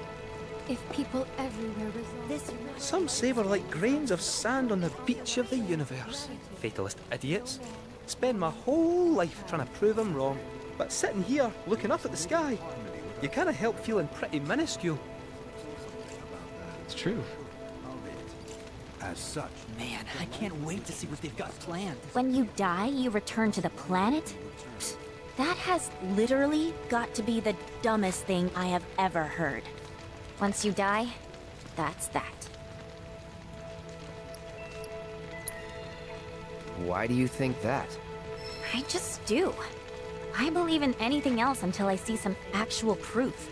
If people everywhere resolve this, Some say we're like grains of sand on the beach of the universe. Fatalist idiots. Spend my whole life trying to prove I'm wrong, but sitting here looking up at the sky, you can't help feeling pretty minuscule. It's true. As such, man, I can't wait to see what they've got planned. When you die, you return to the planet? Psst, that has literally got to be the dumbest thing I have ever heard. Once you die, that's that. Why do you think that? I just do. I believe in anything else until I see some actual proof.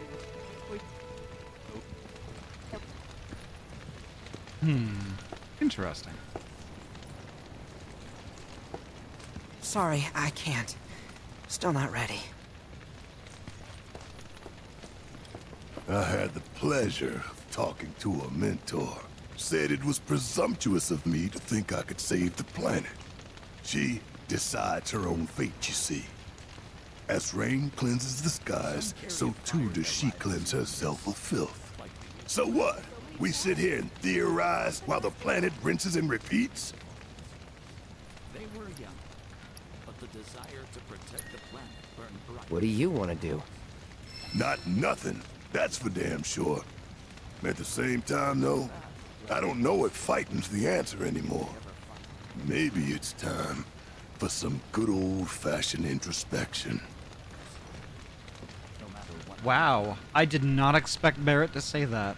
Interesting. Sorry, I can't. Still not ready. I had the pleasure of talking to a mentor. Said it was presumptuous of me to think I could save the planet. She decides her own fate, you see. As rain cleanses the skies, so too does she cleanse herself of filth. So what? We sit here and theorize while the planet rinses and repeats? They were young, but the desire to protect the planet burned bright. What do you want to do? Not nothing. That's for damn sure. At the same time, though, I don't know if fighting's the answer anymore. Maybe it's time for some good old-fashioned introspection. Wow. I did not expect Barrett to say that.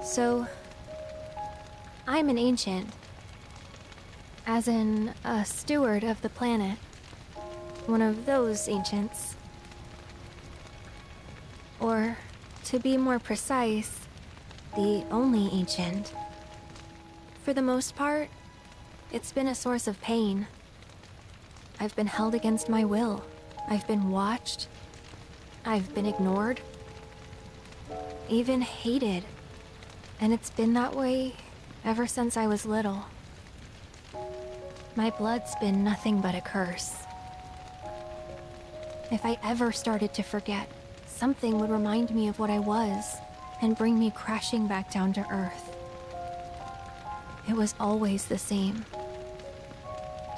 So, I'm an ancient. As in, a steward of the planet. One of those ancients. Or, to be more precise, the only ancient. For the most part, it's been a source of pain. I've been held against my will. I've been watched. I've been ignored. Even hated. And it's been that way ever since I was little. My blood's been nothing but a curse. If I ever started to forget, something would remind me of what I was and bring me crashing back down to Earth. It was always the same.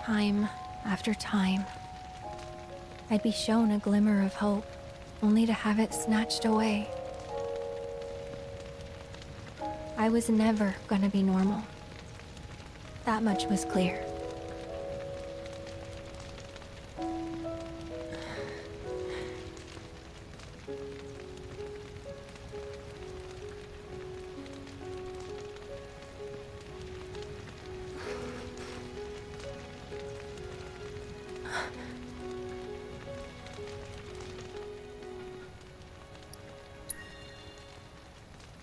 Time after time. I'd be shown a glimmer of hope, only to have it snatched away. I was never gonna be normal. That much was clear.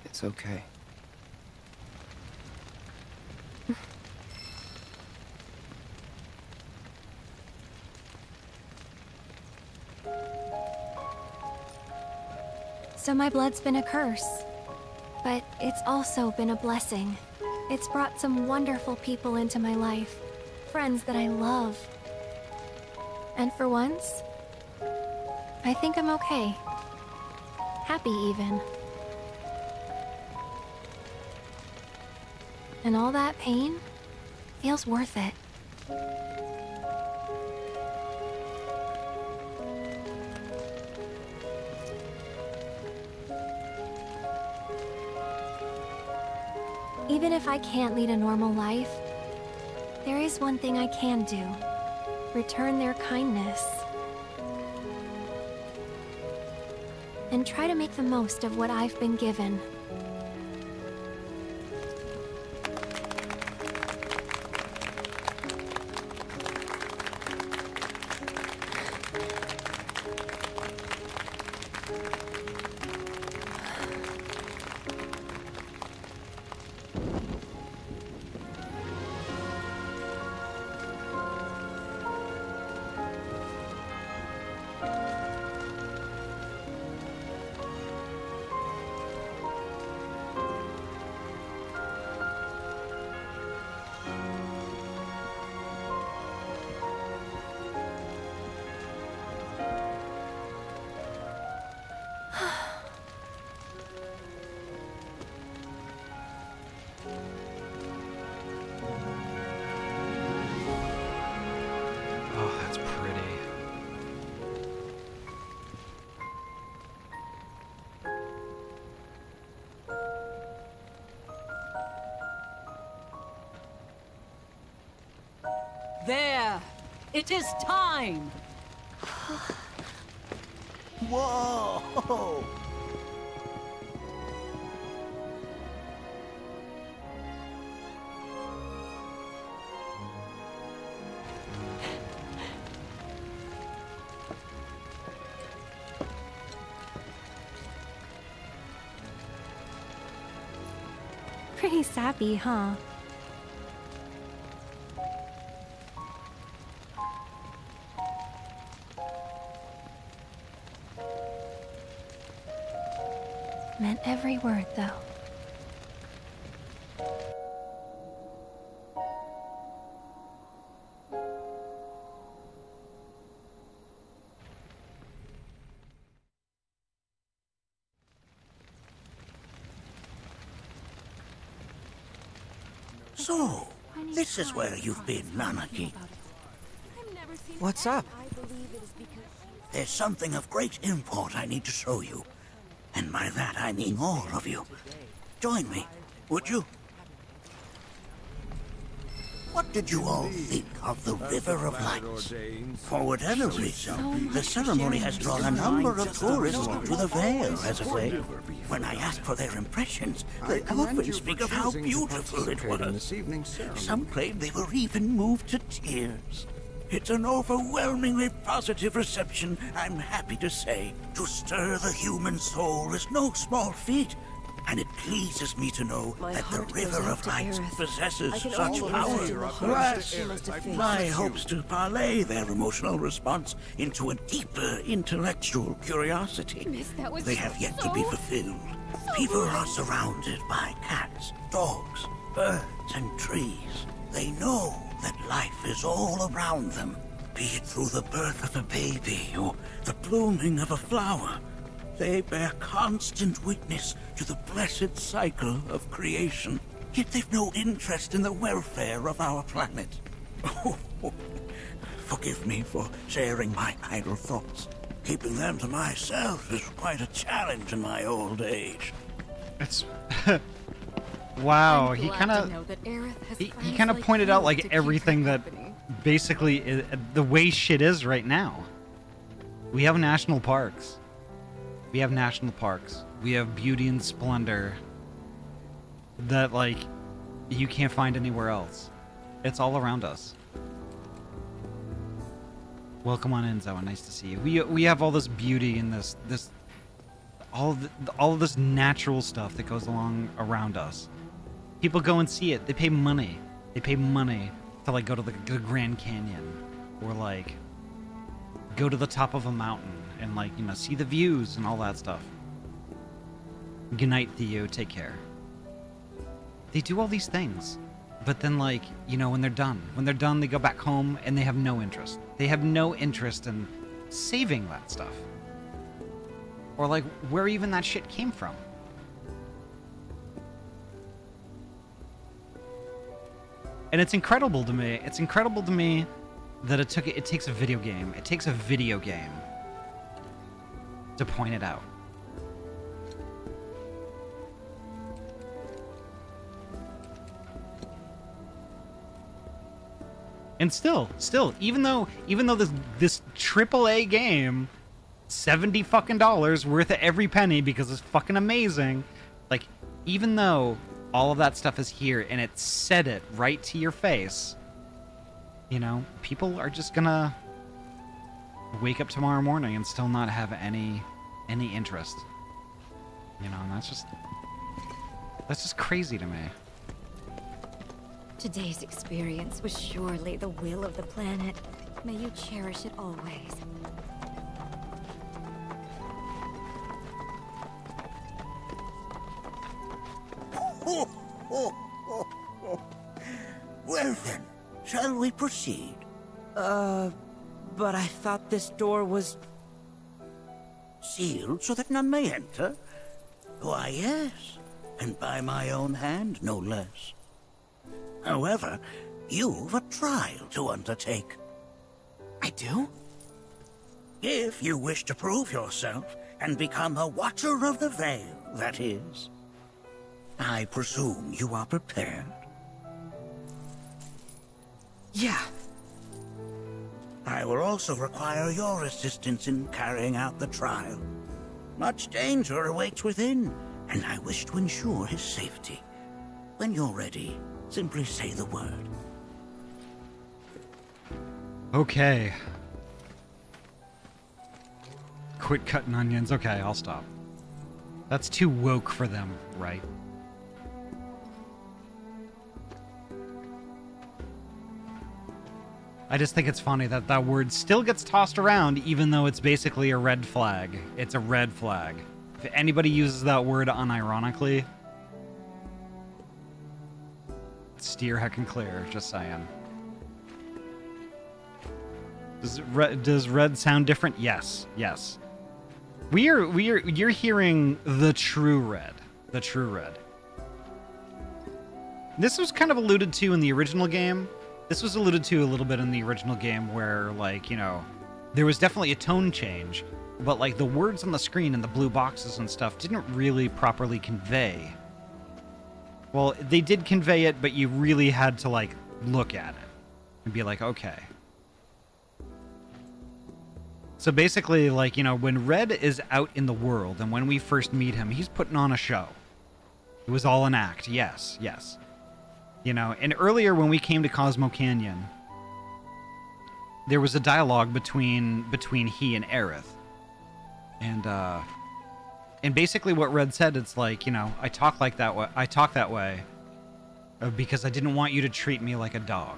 It's okay. So my blood's been a curse. But it's also been a blessing. It's brought some wonderful people into my life. Friends that I love. And for once, I think I'm okay. Happy, even. And all that pain feels worth it. Even if I can't lead a normal life, there is one thing I can do. Return their kindness. And try to make the most of what I've been given. There! It is time! Whoa! Pretty sappy, huh? Meant every word, though. So, this is where you've been, Nanaki. What's up? There's something of great import I need to show you. And by that I mean all of you. Join me, would you? What did you all think of the River of Lights? For whatever reason, the ceremony has drawn a number of tourists to the Vale as of late. When I ask for their impressions, they often speak of how beautiful it was. Some claim they were even moved to tears. It's an overwhelmingly positive reception, I'm happy to say. To stir the human soul is no small feat, and it pleases me to know that the River of Lights possesses such power. Alas, my hopes to parlay their emotional response into a deeper intellectual curiosity. They have yet to be fulfilled. People are surrounded by cats, dogs, birds, and trees. They know that life is all around them, be it through the birth of a baby or the blooming of a flower. They bear constant witness to the blessed cycle of creation, yet they've no interest in the welfare of our planet. Forgive me for sharing my idle thoughts. Keeping them to myself is quite a challenge in my old age. It's... Wow, he kind of pointed out like everything that basically is, the way shit is right now. We have national parks. We have national parks. We have beauty and splendor that like you can't find anywhere else. It's all around us. Welcome on in, Zoa. Nice to see you. We have all this beauty and all of this natural stuff that goes along around us. People go and see it. They pay money. They pay money to like go to the Grand Canyon, or like go to the top of a mountain and like, you know, see the views and all that stuff. Good night, Theo. Take care. They do all these things. But then, like, you know, when they're done, they go back home and they have no interest. They have no interest in saving that stuff. Or, like, where even that shit came from. And it's incredible to me. It's incredible to me that it takes a video game. It takes a video game to point it out. And still, even though this AAA game, $70 fucking worth of every penny because it's fucking amazing, like, even though all of that stuff is here and it said it right to your face, you know, people are just gonna wake up tomorrow morning and still not have any interest. You know, and that's just crazy to me. Today's experience was surely the will of the planet. May you cherish it always. Well then, shall we proceed? But I thought this door was... Sealed so that none may enter? Why, yes. And by my own hand, no less. However, you've a trial to undertake. I do? If you wish to prove yourself and become a Watcher of the Veil, that is. I presume you are prepared? Yeah. I will also require your assistance in carrying out the trial. Much danger awaits within, and I wish to ensure his safety. When you're ready, simply say the word. Okay. Quit cutting onions. Okay, I'll stop. That's too woke for them, right? I just think it's funny that that word still gets tossed around even though it's basically a red flag. It's a red flag. If anybody uses that word unironically, steer heckin' clear, just saying. Does red sound different? Yes, yes. You're hearing the true red. The true red. This was kind of alluded to in the original game. This was alluded to a little bit in the original game where, like, you know, there was definitely a tone change, but, like, the words on the screen and the blue boxes and stuff didn't really properly convey. Well, they did convey it, but you really had to, like, look at it and be like, okay. So basically, like, you know, when Red is out in the world and when we first meet him, he's putting on a show. It was all an act. Yes, yes. You know, and earlier when we came to Cosmo Canyon, there was a dialogue between he and Aerith. And basically what Red said, it's like, you know, I talk that way because I didn't want you to treat me like a dog.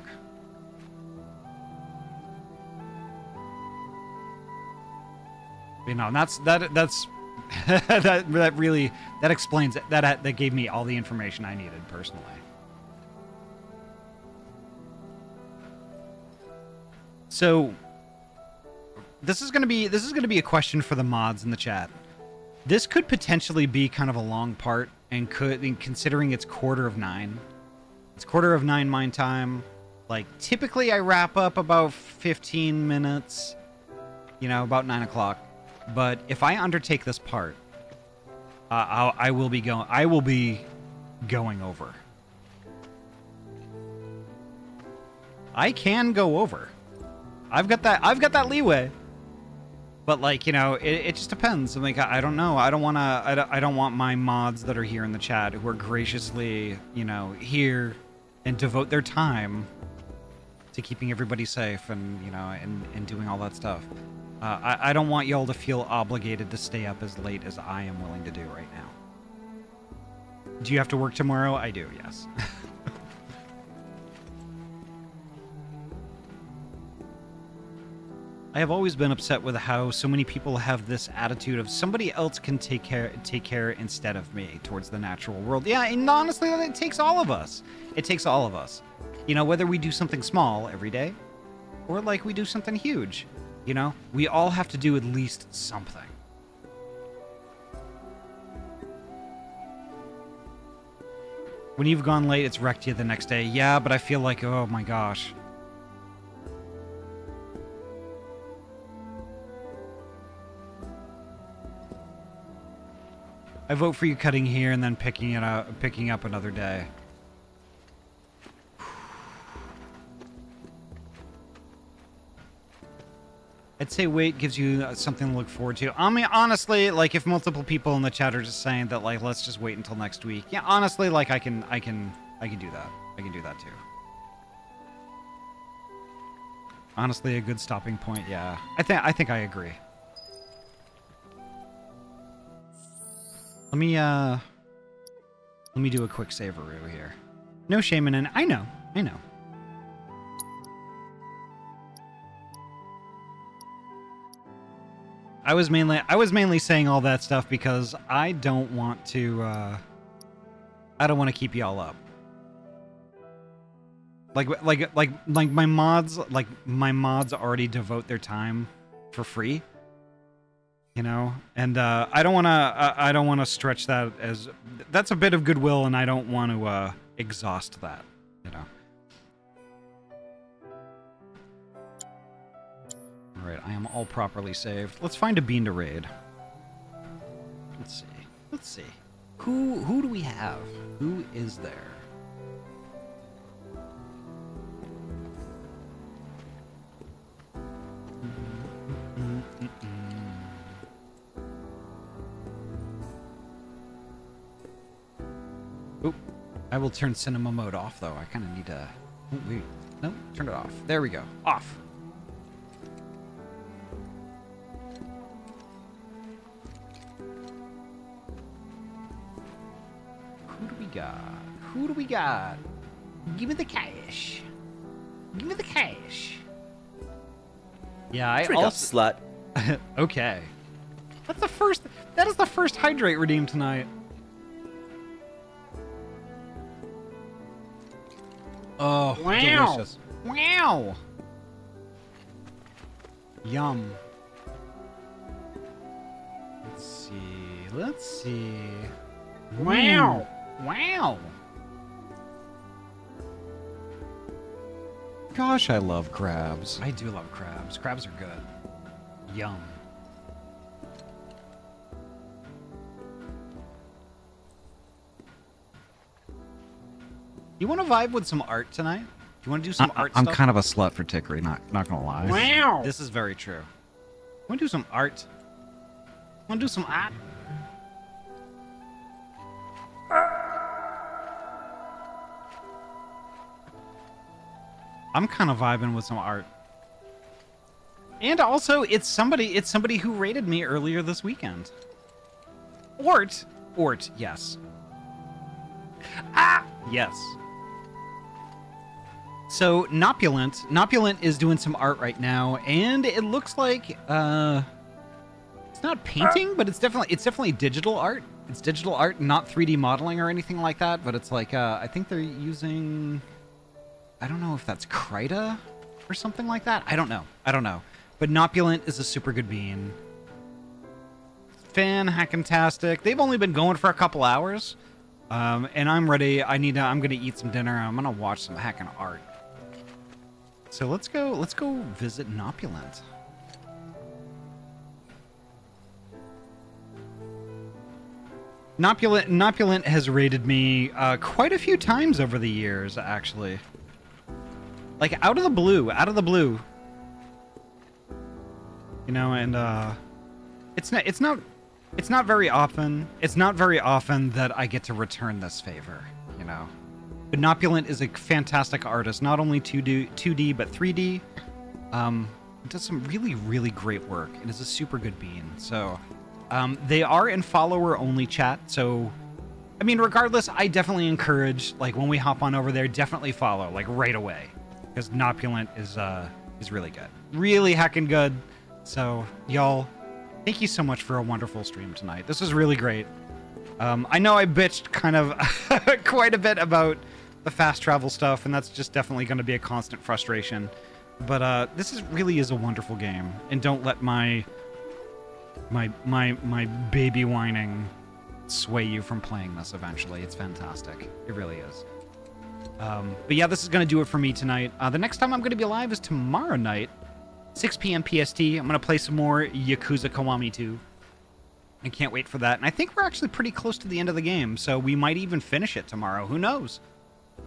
You know, and that's that really explains it. That gave me all the information I needed personally. So this is gonna be a question for the mods in the chat. This could potentially be kind of a long part, and considering it's 9:15. It's 9:15 mine time. Like, typically I wrap up about 15 minutes, you know, about 9 o'clock. But if I undertake this part, I will be going over. I can go over. I've got that leeway. But, like, you know, it just depends. I'm like, I don't know. I don't want my mods that are here in the chat who are graciously, you know, here and devote their time to keeping everybody safe and, you know, and doing all that stuff. I don't want y'all to feel obligated to stay up as late as I am willing to do right now. Do you have to work tomorrow? I do, yes. I have always been upset with how so many people have this attitude of somebody else can take care instead of me towards the natural world. Yeah, and honestly, it takes all of us. It takes all of us. You know, whether we do something small every day or like we do something huge, you know, we all have to do at least something. When you've gone late, it's wrecked you the next day. Yeah, but I feel like, oh my gosh. I vote for you cutting here and then picking up another day. I'd say wait gives you something to look forward to. I mean, honestly, like if multiple people in the chat are just saying that, like, let's just wait until next week. Yeah, honestly, like I can do that. I can do that too. Honestly, a good stopping point. Yeah, I think I agree. Let me do a quick saveroo here. No shame in it. I know. I was mainly saying all that stuff because I don't want to keep y'all up. Like my mods already devote their time for free. You know, and I don't want to stretch that as that's a bit of goodwill, and I don't want to exhaust that. You know. All right, I am all properly saved. Let's find a bean to raid. Let's see. Who do we have? Who is there? Oop. I will turn cinema mode off, though. I kind of need to... Oh, wait. No, turn it off. There we go. Off. Who do we got? Who do we got? Give me the cash. Give me the cash. Yeah, I Drink also... up, slut. Okay. That's the first... That is the first hydrate redeemed tonight. Oh, wow. Delicious. Wow. Yum. Let's see. Wow. Wow. Gosh, I love crabs. I do love crabs. Crabs are good. Yum. You want to vibe with some art tonight? You want to do some art stuff? I'm kind of a slut for Tickery, not gonna lie. Wow. This is very true. Want to do some art? Want to do some art? I'm kind of vibing with some art. And also, it's somebody who rated me earlier this weekend. Ort, yes. Ah, yes. So Nopulent is doing some art right now, and it looks like it's not painting, but it's definitely digital art. It's digital art, not 3D modeling or anything like that. But it's like I think they're using, I don't know if that's Krita or something like that. I don't know. But Nopulent is a super good bean. Fan-hackentastic. They've only been going for a couple hours, and I'm ready. I'm gonna eat some dinner. I'm gonna watch some hacking art. So let's go visit Nopulent. Nopulent has raided me quite a few times over the years, actually. Like out of the blue. You know, and it's not very often that I get to return this favor, you know. But Nopulent is a fantastic artist, not only 2D but 3D. Does some really, really great work and is a super good bean. So they are in follower-only chat. So, I mean, regardless, I definitely encourage, like, when we hop on over there, definitely follow, like, right away. Because Nopulent is really good. really heckin' good. So, y'all, thank you so much for a wonderful stream tonight. This was really great. I know I bitched kind of quite a bit about the fast travel stuff, and that's just definitely going to be a constant frustration. But this really is a wonderful game, and don't let my baby whining sway you from playing this eventually. It's fantastic. It really is. But yeah, this is going to do it for me tonight. The next time I'm going to be live is tomorrow night, 6 p.m. PST. I'm going to play some more Yakuza Kiwami 2. I can't wait for that. And I think we're actually pretty close to the end of the game, so we might even finish it tomorrow. Who knows?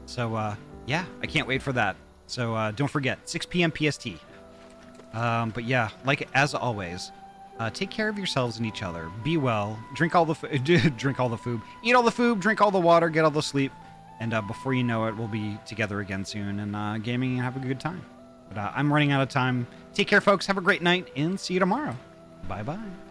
So, yeah, I can't wait for that. So, don't forget, 6 p.m. PST. But yeah, like as always, take care of yourselves and each other. Be well. Drink all the drink all the food. Eat all the food. Drink all the water. Get all the sleep. And before you know it, we'll be together again soon and gaming and have a good time. But I'm running out of time. Take care, folks. Have a great night, and see you tomorrow. Bye-bye.